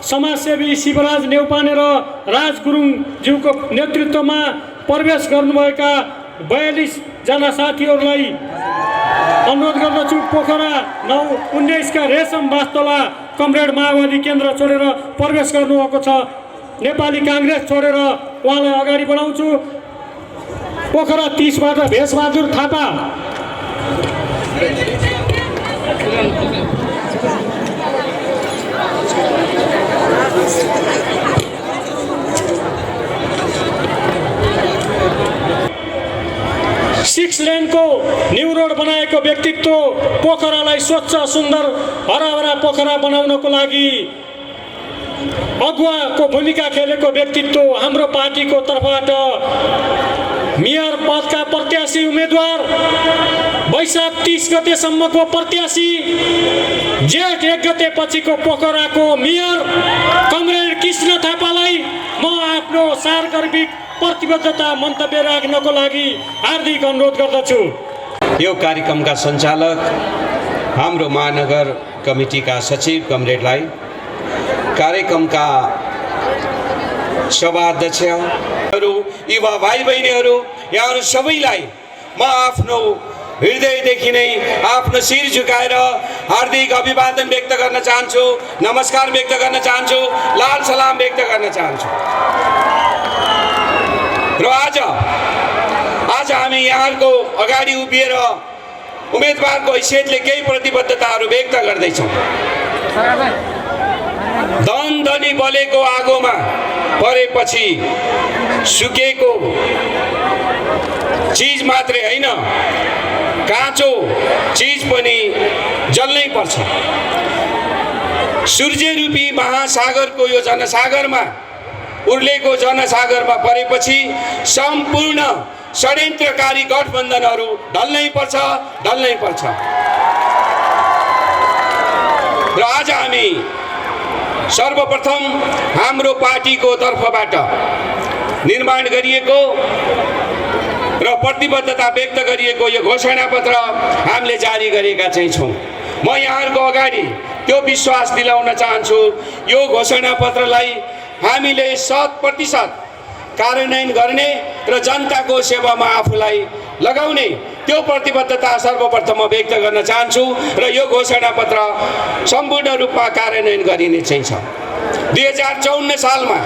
समाजसेवी शिवराज नेउपाने र राज गुरुङज्यूको नेतृत्वमा प्रवेश गर्नुभएका 42 जना साथीहरूलाई अनुरोध गर्दछु। पोखरा 9-19 का रेशम वास्तोला कमरेड माओवादी केन्द्र छोडेर प्रवेश गर्नुभएको छ। नेपाली काङ्ग्रेस छोडेर उहाँलाई अगाडि बढाउँछु। पोखरा 30बाट भेषबहादुर थापा, सिक्स लेनको न्यू रोड बनाएको व्यक्तित्व, पोखरालाई स्वच्छ सुन्दर हराभरा पोखरा बनाउनको लागि अगुवाको भूमिका खेलेको व्यक्तित्व, हाम्रो पार्टीको तर्फबाट मेयर पदका प्रत्याशी उम्मेदवार, वैशाख 30 गतेसम्मको प्रत्याशी, जेठ 1 गते पछिको पोखराको मेयर कमरेड कृष्ण थापालाई म आफ्नो सार्वजनिक प्रतिबद्धता मन्तव्य राख्नको लागि हार्दिक अनुरोध गर्दछु। यो कार्यक्रमका सञ्चालक हाम्रो महानगर कमिटीका सचिव कमरेडलाई, कार्यक्रमका सभाध्यक्षहरू, युवा भाइ बहिनीहरू, यहाँहरू सबैलाई म आफ्नो हृदयदेखि नै आफ्नो शिर झुकाएर हार्दिक अभिवादन व्यक्त गर्न चाहन्छु, नमस्कार व्यक्त गर्न चाहन्छु, लाल सलाम व्यक्त गर्न चाहन्छु। र आज हामी यहाँहरूको अगाडि उभिएर उम्मेदवारको हैसियतले केही प्रतिबद्धताहरू व्यक्त गर्दैछौँ। धन धनी बलेको आगोमा परेपछि सुकेको चिज मात्रै होइन, काँचो चिज पनि जल्नै पर्छ। सूर्यरूपी महासागरको यो जनसागरमा, उर्लेको जनसागरमा परेपछि सम्पूर्ण षड्यन्त्रकारी गठबन्धनहरू ढल्नै पर्छ। र आज हामी सर्वप्रथम हाम्रो पार्टीको तर्फबाट निर्माण गरिएको र प्रतिबद्धता व्यक्त गरिएको यो घोषणापत्र हामीले जारी गरेका चाहिँ छौँ। म यहाँहरूको अगाडि त्यो विश्वास दिलाउन चाहन्छु, यो घोषणापत्रलाई हामीले 100% कार्यान्वयन गर्ने र जनताको सेवामा आफूलाई लगाउने त्यो प्रतिबद्धता सर्वप्रथम व्यक्त गर्न चाहन्छु र यो घोषणापत्र सम्पूर्ण रूपमा कार्यान्वयन गरिने चाहिँ छ। 2054 सालमा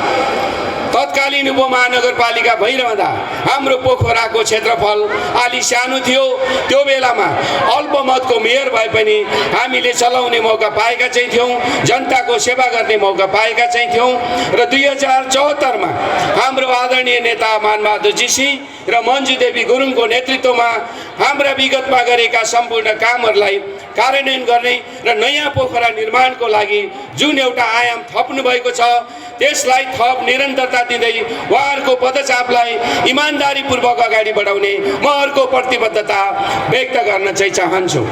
तत्कालीन उपमहानगरपालिका भइरहँदा हाम्रो पोखराको क्षेत्रफल अलि सानो थियो। त्यो बेलामा अल्पमतको मेयर भए पनि हामीले चलाउने मौका पाएका चाहिँ थियौँ, जनताको सेवा गर्ने मौका पाएका चाहिँ थियौँ। र 2074मा हाम्रो आदरणीय नेता मानबहादुर जीसी र मन्जु देवी गुरुङको नेतृत्वमा हाम्रा विगतमा गरेका सम्पूर्ण कामहरूलाई कार्यान्वयन गर्ने र नयाँ पोखरा निर्माणको लागि जुन एउटा आयाम थप्नु भएको छ त्यसलाई थप निरन्तरता दिँदै उहाँहरूको पदचापलाई इमान्दारीपूर्वक अगाडि बढाउने म अर्को प्रतिबद्धता व्यक्त गर्न चाहिँ चाहन्छु।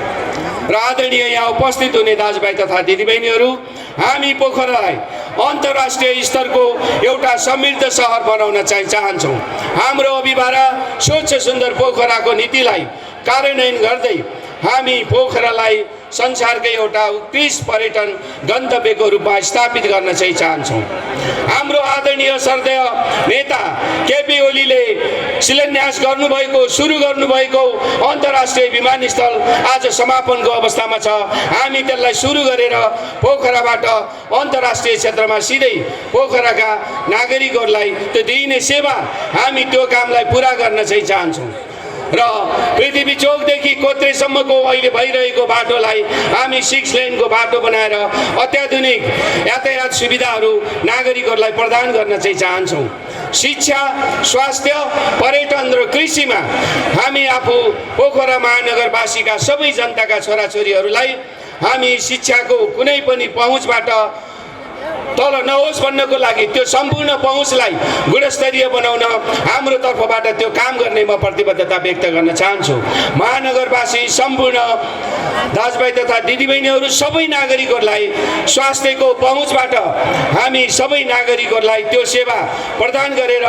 र आदरणीय यहाँ उपस्थित हुने दाजुभाइ तथा दिदीबहिनीहरू, हामी पोखरालाई अन्तर्राष्ट्रिय स्तरको एउटा समृद्ध सहर बनाउन चाहिँ चाहन्छौँ। हाम्रो अभिभारा स्वच्छ सुन्दर पोखराको नीतिलाई कार्यान्वयन गर्दै हामी पोखरालाई संसारकै एउटा उत्कृष्ट पर्यटन गन्तव्यको रूपमा स्थापित गर्न चाहिँ चाहन्छौँ। हाम्रो आदरणीय श्रद्धेय नेता केपी ओलीले शिलान्यास गर्नुभएको सुरु गर्नुभएको अन्तर्राष्ट्रिय विमानस्थल आज समापनको अवस्थामा छ। हामी त्यसलाई सुरु गरेर पोखराबाट अन्तर्राष्ट्रिय क्षेत्रमा सिधै पोखराका नागरिकहरूलाई त्यो दिइने सेवा हामी त्यो कामलाई पुरा गर्न चाहिँ चाहन्छौँ। र पृथ्वी चौकदेखि कोत्रेसम्मको अहिले भइरहेको बाटोलाई हामी 6 लेनको बाटो बनाएर अत्याधुनिक यातायात सुविधाहरू नागरिकहरूलाई प्रदान गर्न चाहिँ चाहन्छौँ। शिक्षा, स्वास्थ्य, पर्यटन र कृषिमा हामी आफू पोखरा महानगरवासीका सबै जनताका छोराछोरीहरूलाई हामी शिक्षाको कुनै पनि पहुँचबाट तल नहोस् भन्नको लागि त्यो सम्पूर्ण पहुँचलाई गुणस्तरीय बनाउन हाम्रो तर्फबाट त्यो काम गर्ने म प्रतिबद्धता व्यक्त गर्न चाहन्छु। महानगरवासी सम्पूर्ण दाजुभाइ तथा दिदीबहिनीहरू सबै नागरिकहरूलाई स्वास्थ्यको पहुँचबाट हामी सबै नागरिकहरूलाई त्यो सेवा प्रदान गरेर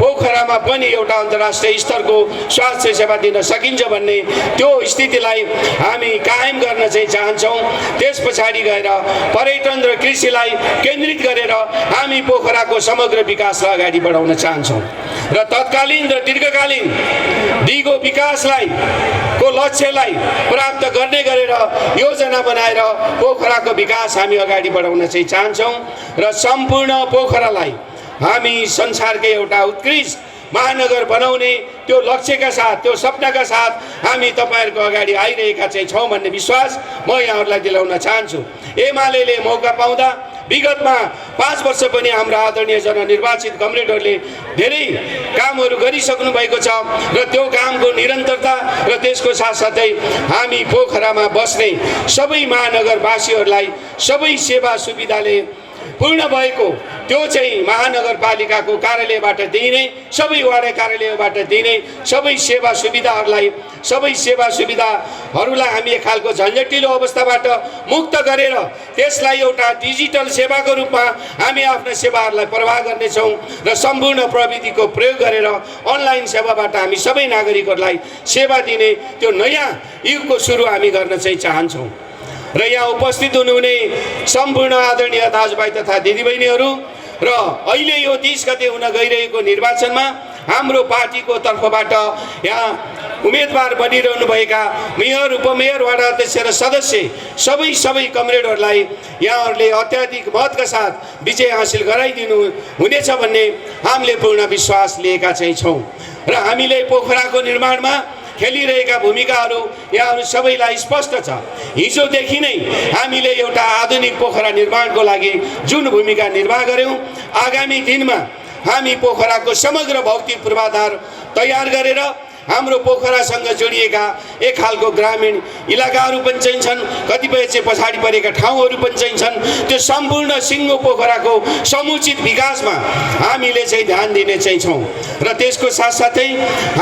पोखरामा पनि एउटा अन्तर्राष्ट्रिय स्तरको स्वास्थ्य सेवा दिन सकिन्छ भन्ने त्यो स्थितिलाई हामी कायम गर्न चाहिँ चाहन्छौँ। त्यस पछाडि गएर पर्यटन र कृषिलाई केन्द्रित गरेर हामी पोखराको समग्र विकासलाई अगाडि बढाउन चाहन्छौँ र तत्कालीन र दीर्घकालीन दिगो विकासलाई को लक्ष्यलाई प्राप्त गर्ने गरेर योजना बनाएर पोखराको विकास हामी अगाडि बढाउन चाहिँ चाहन्छौँ र सम्पूर्ण पोखरालाई हामी संसारकै एउटा उत्कृष्ट महानगर बनाउने त्यो लक्ष्यका साथ त्यो सपनाका साथ हामी तपाईँहरूको अगाडि आइरहेका चाहिँ छौँ भन्ने विश्वास म यहाँहरूलाई दिलाउन चाहन्छु। एमाले मौका पाउँदा विगतमा 5 वर्ष पनि हाम्रा आदरणीय जननिर्वाचित कमरेडहरूले धेरै कामहरू गरिसक्नु भएको छ र त्यो कामको निरन्तरता र त्यसको साथसाथै हामी पोखरामा बस्ने सबै महानगरवासीहरूलाई सबै सेवा सुविधाले पूर्ण भएको त्यो चाहिँ महानगरपालिकाको कार्यालयबाट दिइने सबै वडा कार्यालयबाट दिइने सबै सेवा सुविधाहरूलाई हामी एक खालको झन्झटिलो अवस्थाबाट मुक्त गरेर त्यसलाई एउटा डिजिटल सेवाको रूपमा हामी आफ्ना सेवाहरूलाई प्रवाह गर्नेछौँ र सम्पूर्ण प्रविधिको प्रयोग गरेर अनलाइन सेवाबाट हामी सबै नागरिकहरूलाई सेवा दिने त्यो नयाँ युगको सुरु हामी गर्न चाहिँ चाहन्छौँ। र यहाँ उपस्थित हुनुहुने सम्पूर्ण आदरणीय दाजुभाइ तथा दिदीबहिनीहरू र अहिले यो 30 गते हुन गइरहेको निर्वाचनमा हाम्रो पार्टीको तर्फबाट यहाँ उम्मेदवार बनिरहनुभएका मेयर, उपमेयर, वडा अध्यक्ष र सदस्य सबै कमरेडहरूलाई यहाँहरूले अत्याधिक मतका साथ विजय हासिल गराइदिनु हुनेछ भन्ने हामीले पूर्ण विश्वास लिएका चाहिँ छौँ र हामीले पोखराको निर्माणमा खेलिरहेका भूमिकाहरू यहाँहरू सबैलाई स्पष्ट छ। हिजोदेखि नै हामीले एउटा आधुनिक पोखरा निर्माणको लागि जुन भूमिका निर्वाह गऱ्यौँ, आगामी दिनमा हामी पोखराको समग्र भौतिक पूर्वाधार तयार गरेर हाम्रो पोखरासँग जोडिएका एक खालको ग्रामीण इलाकाहरू पनि चाहिन्छन्, कतिपय चाहिँ पछाडि परेका ठाउँहरू पनि चाहिन्छन्। त्यो सम्पूर्ण सिङ्गो पोखराको समुचित विकासमा हामीले चाहिँ ध्यान दिने चाहिँ छौँ र त्यसको साथसाथै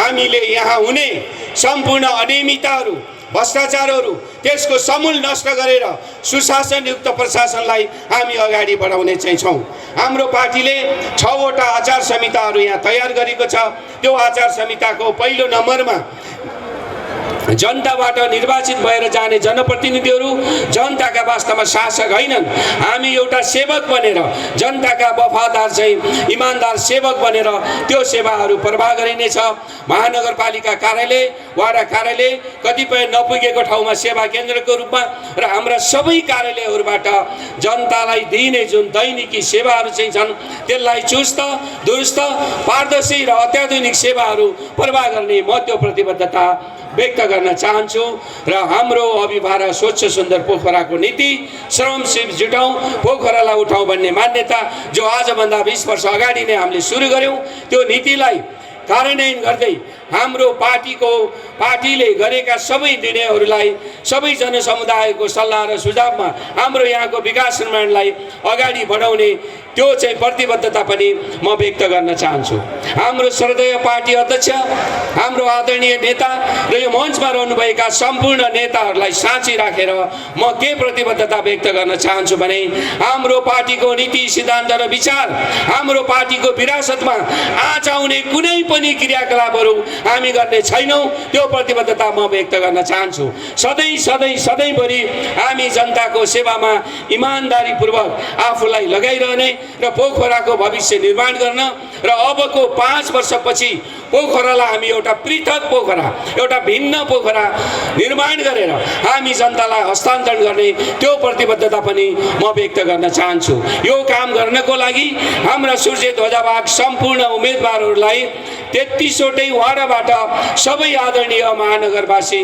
हामीले यहाँ हुने सम्पूर्ण अनियमितताहरू, भ्रष्टाचारहरू त्यसको समूल नष्ट गरेर सुशासनयुक्त प्रशासनलाई हामी अगाडि बढाउने चाहिँ छौँ। हाम्रो पार्टीले 6 वटा आचार संहिताहरू यहाँ तयार गरेको छ। त्यो आचार संहिताको पहिलो नम्बरमा जनताबाट निर्वाचित भएर जाने जनप्रतिनिधिहरू जनताका वास्तवमा शासक होइनन्। हामी एउटा सेवक बनेर जनताका वफादार चाहिँ इमान्दार सेवक बनेर त्यो सेवाहरू प्रवाह गरिनेछ। महानगरपालिका कार्यालय, वडा कार्यालय, कतिपय नपुगेको ठाउँमा सेवा केन्द्रको रूपमा र हाम्रा सबै कार्यालयहरूबाट जनतालाई दिइने जुन दैनिकी सेवाहरू चाहिँ छन् त्यसलाई चुस्त दुरुस्त पारदर्शी र अत्याधुनिक सेवाहरू प्रवाह गर्ने म त्यो प्रतिबद्धता व्यक्त गर्न चाहन्छु। र हाम्रो अभिभारा स्वच्छ सुन्दर पोखराको नीति श्रम सिप जुटाउँ पोखरालाई उठाउँ भन्ने मान्यता जो आजभन्दा 20 वर्ष अगाडि नै हामीले सुरु गऱ्यौँ, त्यो नीतिलाई कार्यान्वयन गर्दै हाम्रो पार्टीले गरेका सबै निर्णयहरूलाई सबै जनसमुदायको सल्लाह र सुझावमा हाम्रो यहाँको विकास निर्माणलाई अगाडि बढाउने त्यो चाहिँ प्रतिबद्धता पनि म व्यक्त गर्न चाहन्छु। हाम्रो श्रद्धेय पार्टी अध्यक्ष, हाम्रो आदरणीय नेता र यो मञ्चमा रहनुभएका सम्पूर्ण नेताहरूलाई साँची राखेर म के प्रतिबद्धता व्यक्त गर्न चाहन्छु भने हाम्रो पार्टीको नीति सिद्धान्त र विचार, हाम्रो पार्टीको विरासतमा आँच आउने कुनै पनि क्रियाकलापहरू हामी गर्ने छैनौँ, त्यो प्रतिबद्धता म व्यक्त गर्न चाहन्छु। सधैँभरि हामी जनताको सेवामा इमान्दारीपूर्वक आफूलाई लगाइरहने र पोखराको भविष्य निर्माण गर्न र अबको 5 वर्षपछि पोखरालाई हामी एउटा पृथक पोखरा, एउटा भिन्न पोखरा निर्माण गरेर हामी जनतालाई हस्तान्तरण गर्ने त्यो प्रतिबद्धता पनि म व्यक्त गर्न चाहन्छु। यो काम गर्नको लागि हाम्रा सूर्य ध्वजावाहक सम्पूर्ण उम्मेदवारहरूलाई 33वटै वाडाबाट सबै आदरणीय महानगरवासी,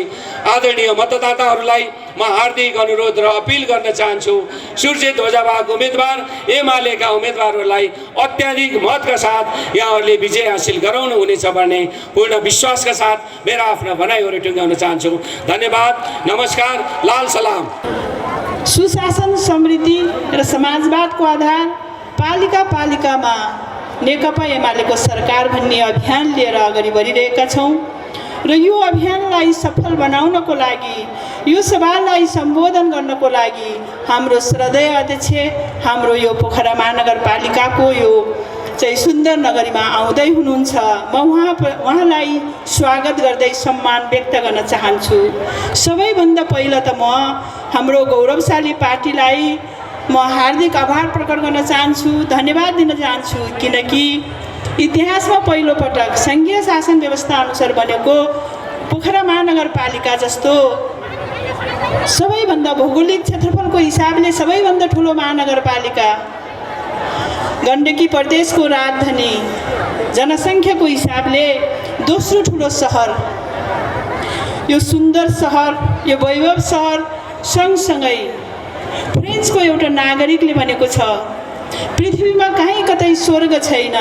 आदरणीय मतदाताहरूलाई म हार्दिक अनुरोध र अपिल गर्न चाहन्छु। सूर्य ध्वजावाहक उम्मेदवार एमालेका उम्मेदवारहरूलाई अत्याधिक मतका साथ यहाँहरूले विजय हासिल गराउनु हुनेछ भन्ने पूर्ण विश्वासका साथ मेरा आफ्ना भनाइहरू टुङ्ग्याउन चाहन्छु। धन्यवाद, नमस्कार, लाल सलाम। सुशासन, समृद्धि र समाजवादको आधार पालिकामा नेकपा एमालेको सरकार भन्ने अभियान लिएर अगाडि बढिरहेका छौँ र यो अभियानलाई सफल बनाउनको लागि, यो सभालाई सम्बोधन गर्नको लागि हाम्रो श्रद्धेय अध्यक्ष, हाम्रो यो पोखरा महानगरपालिकाको यो चाहिँ सुन्दर नगरीमा आउँदै हुनुहुन्छ। म उहाँलाई स्वागत गर्दै सम्मान व्यक्त गर्न चाहन्छु। सबैभन्दा पहिला त म हाम्रो गौरवशाली पार्टीलाई म हार्दिक आभार प्रकट गर्न चाहन्छु, धन्यवाद दिन चाहन्छु, किनकि इतिहासमा पहिलोपटक सङ्घीय शासन व्यवस्था अनुसार बनेको पोखरा महानगरपालिका जस्तो सबैभन्दा भौगोलिक क्षेत्रफलको हिसाबले सबैभन्दा ठुलो महानगरपालिका, गण्डकी प्रदेशको राजधानी, जनसङ्ख्याको हिसाबले दोस्रो ठुलो सहर, यो सुन्दर सहर, यो वैभव सहर सँगसँगै फ्रेन्चको एउटा नागरिकले भनेको छ, पृथ्वीमा कहीँ कतै स्वर्ग छैन,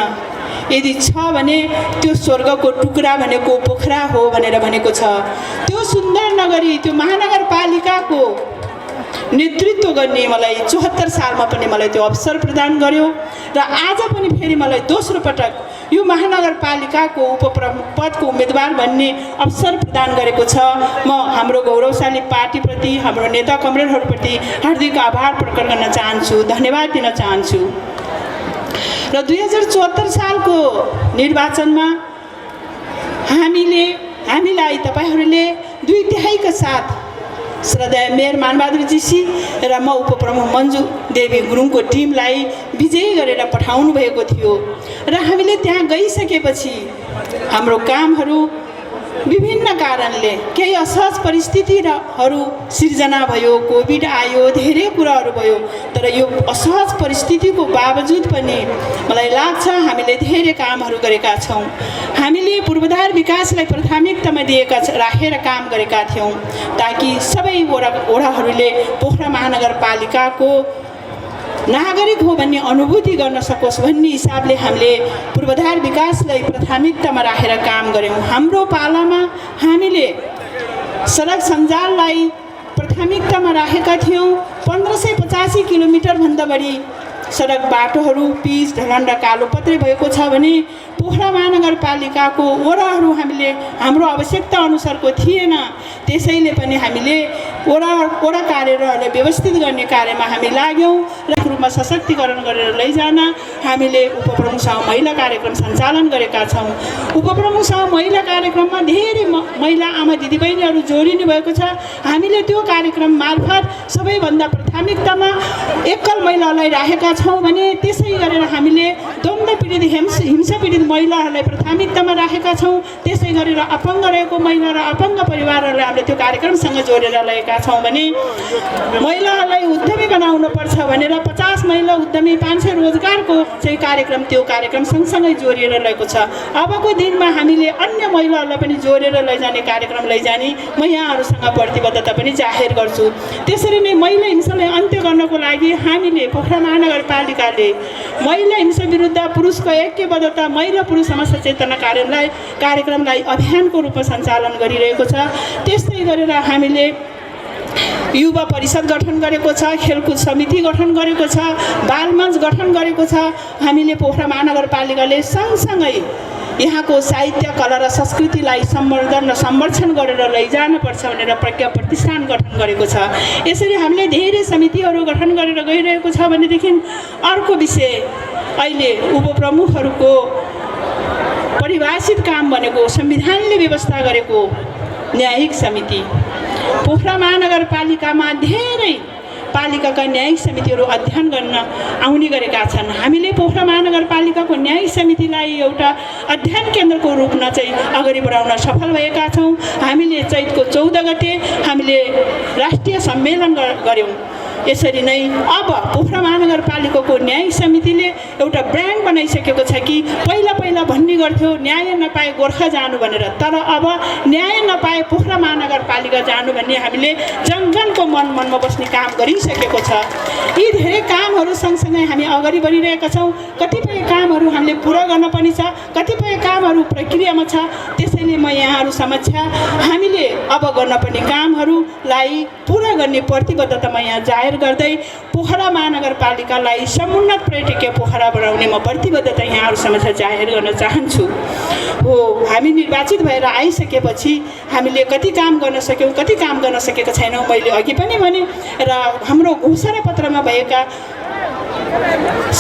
यदि छ भने त्यो स्वर्गको टुक्रा भनेको पोखरा हो भनेर भनेको छ। त्यो सुन्दर नगरी, त्यो महानगरपालिकाको नेतृत्व गर्ने मलाई 74 सालमा पनि मलाई त्यो अवसर प्रदान गर्यो र आज पनि फेरि मलाई दोस्रो पटक यो महानगरपालिकाको उपप्रमुख पदको उम्मेदवार भन्ने अवसर प्रदान गरेको छ। म हाम्रो गौरवशाली पार्टीप्रति, हाम्रो नेता कमरेडहरूप्रति हार्दिक आभार प्रकट गर्न चाहन्छु, धन्यवाद दिन चाहन्छु। र 2074 सालको निर्वाचनमा हामीलाई तपाईहरूले 2/3 साथ श्रद्धेय मेयर मानबहादुर जीसी र म उपप्रमुख मन्जु देवी गुरुङको टिमलाई विजयी गरेर पठाउनु भएको थियो र हामीले त्यहाँ गइसकेपछि हाम्रो कामहरू विभिन्न कारणले केही असहज परिस्थितिहरू सिर्जना भयो, कोभिड आयो, धेरै कुराहरू भयो, तर यो असहज परिस्थितिको बावजुद पनि मलाई लाग्छ हामीले धेरै कामहरू गरेका छौँ। हामीले पूर्वाधार विकासलाई प्राथमिकतामा राखेर काम गरेका थियौँ ताकि सबै वडाहरूले पोखरा महानगरपालिकाको नागरिक हो भन्ने अनुभूति गर्न सकोस् भन्ने हिसाबले हामीले पूर्वाधार विकासलाई प्राथमिकतामा राखेर काम गऱ्यौँ। हाम्रो पालामा हामीले सडक सञ्जाललाई प्राथमिकतामा राखेका थियौँ। 1585 किलोमिटरभन्दा बढी सडक बाटोहरू पिच ढलान र कालोपत्रे भएको छ भने पोखरा महानगरपालिकाको वडाहरू हामीले हाम्रो आवश्यकता अनुसारको थिएन। त्यसैले पनि हामीले वडा कार्यहरूलाई व्यवस्थित गर्ने कार्यमा हामी लाग्यौँ र रूपमा सशक्तिकरण गरेर लैजान हामीले उपप्रमुखसँग महिला कार्यक्रम सञ्चालन गरेका छौँ। उपप्रमुखसँग महिला कार्यक्रममा धेरै महिला आमा दिदीबहिनीहरू जोडिनु भएको छ। हामीले त्यो कार्यक्रम मार्फत सबैभन्दा प्राथमिकतामा एकल महिलालाई राखेका छौँ भने त्यसै गरेर हामीले द्वन्द्व पीडित हिंसा पीडित महिलाहरूलाई प्राथमिकतामा राखेका छौँ। त्यसै गरेर अपाङ्ग रहेको महिला र अपाङ्ग परिवारहरूलाई हामीले त्यो कार्यक्रमसँग जोडेर लगेका छौँ भने महिलाहरूलाई उद्यमी बनाउनुपर्छ भनेर 50 महिला उद्यमी 500 रोजगारको चाहिँ कार्यक्रम त्यो कार्यक्रम सँगसँगै जोडिएर लगेको छ। अबको दिनमा हामीले अन्य महिलाहरूलाई पनि जोडेर लैजाने कार्यक्रम लैजाने म यहाँहरूसँग प्रतिबद्धता पनि जाहेर गर्छु। त्यसरी नै महिला हिंसालाई अन्त्य गर्नको लागि हामीले पोखरा महानगरपालिकाले महिला हिंसा विरुद्ध पुरुषको ऐक्यबद्धता महिला पुरुष समस्या चेतना कार्यक्रमलाई अभियानको रूपमा सञ्चालन गरिरहेको छ। त्यस्तै गरेर हामीले युवा परिषद गठन गरेको छ, खेलकुद समिति गठन गरेको छ, बालमञ्च गठन गरेको छ। हामीले पोखरा महानगरपालिकाले सँगसँगै यहाँको साहित्य कला र संस्कृतिलाई सम्वर्धन र संरक्षण गरेर लैजानुपर्छ भनेर प्रज्ञा प्रतिष्ठान गठन गरेको छ। यसरी हामीले धेरै समितिहरू गठन गरेर गइरहेको छ। भनेदेखि अर्को विषय अहिले उपप्रमुखहरूको परिभाषित काम भनेको संविधानले व्यवस्था गरेको न्यायिक समिति। पोखरा महानगरपालिकामा धेरै पालिकाका न्यायिक समितिहरू अध्ययन गर्न आउने गरेका छन्। हामीले पोखरा महानगरपालिकाको न्यायिक समितिलाई एउटा अध्ययन केन्द्रको रूपमा चाहिँ अगाडि बढाउन सफल भएका छौँ। हामीले चैतको 14 गते हामीले राष्ट्रिय सम्मेलन गऱ्यौँ। यसरी नै अब पोखरा महानगरपालिकाको न्यायिक समितिले एउटा ब्रान्ड बनाइसकेको छ कि पहिला भन्ने गर्थ्यो न्याय नपाए गोर्खा जानु भनेर, तर अब न्याय नपाए पोखरा महानगरपालिका जानु भन्ने हामीले जनजनको मनमा बस्ने काम गरिसकेको छ। यी धेरै कामहरू सँगसँगै हामी अगाडि बढिरहेका छौँ। कतिपय कामहरू हामीले पुरा गर्न पनि छ, कतिपय कामहरू प्रक्रियामा छ। त्यसैले म यहाँहरू समक्ष हामीले अब गर्न पर्ने कामहरूलाई पुरा गर्ने प्रतिबद्धता म यहाँ जाहेर गर्दै पोखरा महानगरपालिकालाई समुन्नत पर्यटकीय पोखरा बनाउने म प्रतिबद्धता यहाँहरू समक्ष जाहेर गर्न चाहन्छु। हो, हामी निर्वाचित भएर आइसकेपछि हामीले कति काम गर्न सक्यौँ, कति काम गर्न सकेका छैनौँ मैले अघि पनि भने। र हाम्रो घोषणा पत्रमा भएका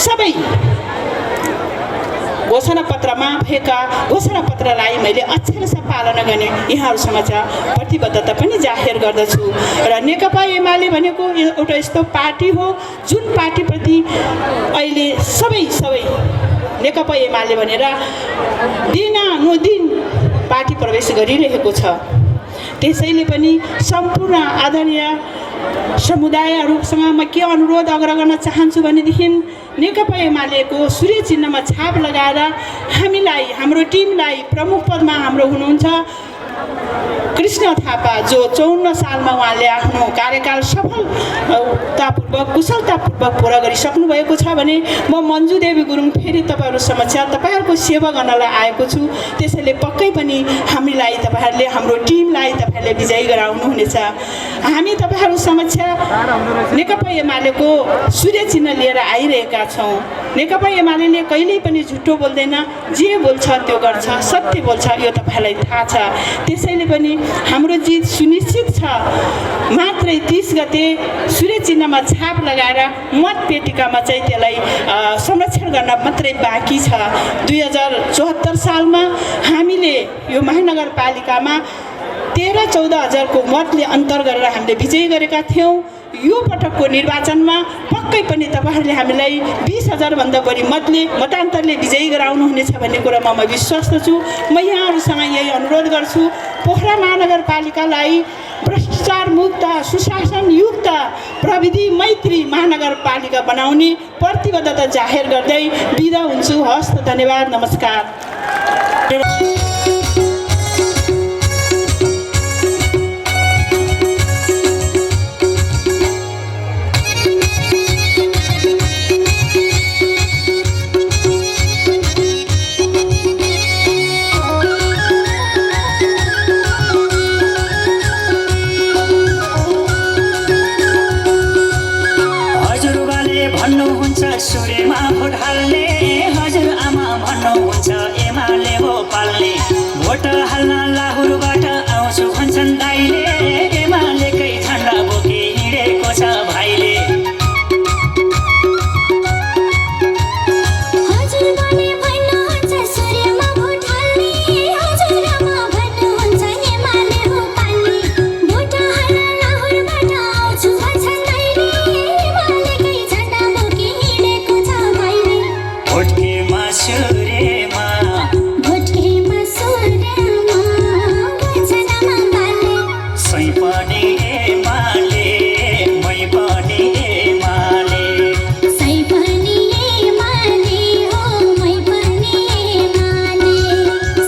सबै घोषणा पत्रलाई मैले अक्षरशः पालना गर्ने यहाँहरू समक्ष प्रतिबद्धता पनि जाहेर गर्दछु। र नेकपा एमाले भनेको एउटा यस्तो पार्टी हो जुन पार्टीप्रति अहिले सबै नेकपा एमाले भनेर दिनानुदिन पार्टी प्रवेश गरिरहेको छ। त्यसैले पनि सम्पूर्ण आदरणीय समुदायहरूसँग म के अनुरोध गर्न चाहन्छु भनेदेखि नेकपा एमालेको सूर्य चिन्हमा छाप लगाएर हामीलाई, हाम्रो टिमलाई प्रमुख पदमा हाम्रो हुनुहुन्छ कृष्ण थापा, जो 54 सालमा उहाँले आफ्नो कार्यकाल सफलतापूर्वक कुशलतापूर्वक पुरा गरिसक्नु भएको छ भने म मन्जु देवी गुरुङ फेरि तपाईँहरू समक्ष तपाईँहरूको सेवा गर्नलाई आएको छु। त्यसैले पक्कै पनि हामीलाई तपाईँहरूले, हाम्रो टिमलाई तपाईँहरूले विजयी गराउनुहुनेछ। हामी तपाईँहरू समक्ष नेकपा एमालेको सूर्य चिन्ह लिएर आइरहेका छौँ। नेकपा एमाले कहिल्यै पनि झुटो बोल्दैन, जे बोल्छ त्यो गर्छ, सत्य बोल्छ, यो तपाईँहरूलाई थाहा छ। त्यसैले पनि हाम्रो जित सुनिश्चित छ। मात्रै 30 गते सूर्य चिन्हमा छाप लगाएर मतपेटिकामा चाहिँ त्यसलाई संरक्षण गर्न मात्रै बाँकी छ। 2074 सालमा हामीले यो महानगरपालिकामा 13-14 हजारको मतले अन्तर गरेर हामीले विजयी गरेका थियौँ। यो पटकको निर्वाचनमा पक्कै पनि तपाईँहरूले हामीलाई 20,000 भन्दा बढी मतान्तरले विजयी गराउनुहुनेछ भन्ने कुरामा म विश्वस्त छु। म यहाँहरूसँग यही अनुरोध गर्छु, पोखरा महानगरपालिकालाई भ्रष्टाचार मुक्त, सुशासनयुक्त, प्रविधि मैत्री महानगरपालिका बनाउने प्रतिबद्धता जाहेर गर्दै बिदा हुन्छु। हस्त, धन्यवाद, नमस्कार। भन्नुहुन्छ सूर्यमा भोट हाल्ने, हजुर आमा भन्नुहुन्छ एमा भोट हाल्न लाहुरबाट आउँछु भन्छन् दाइले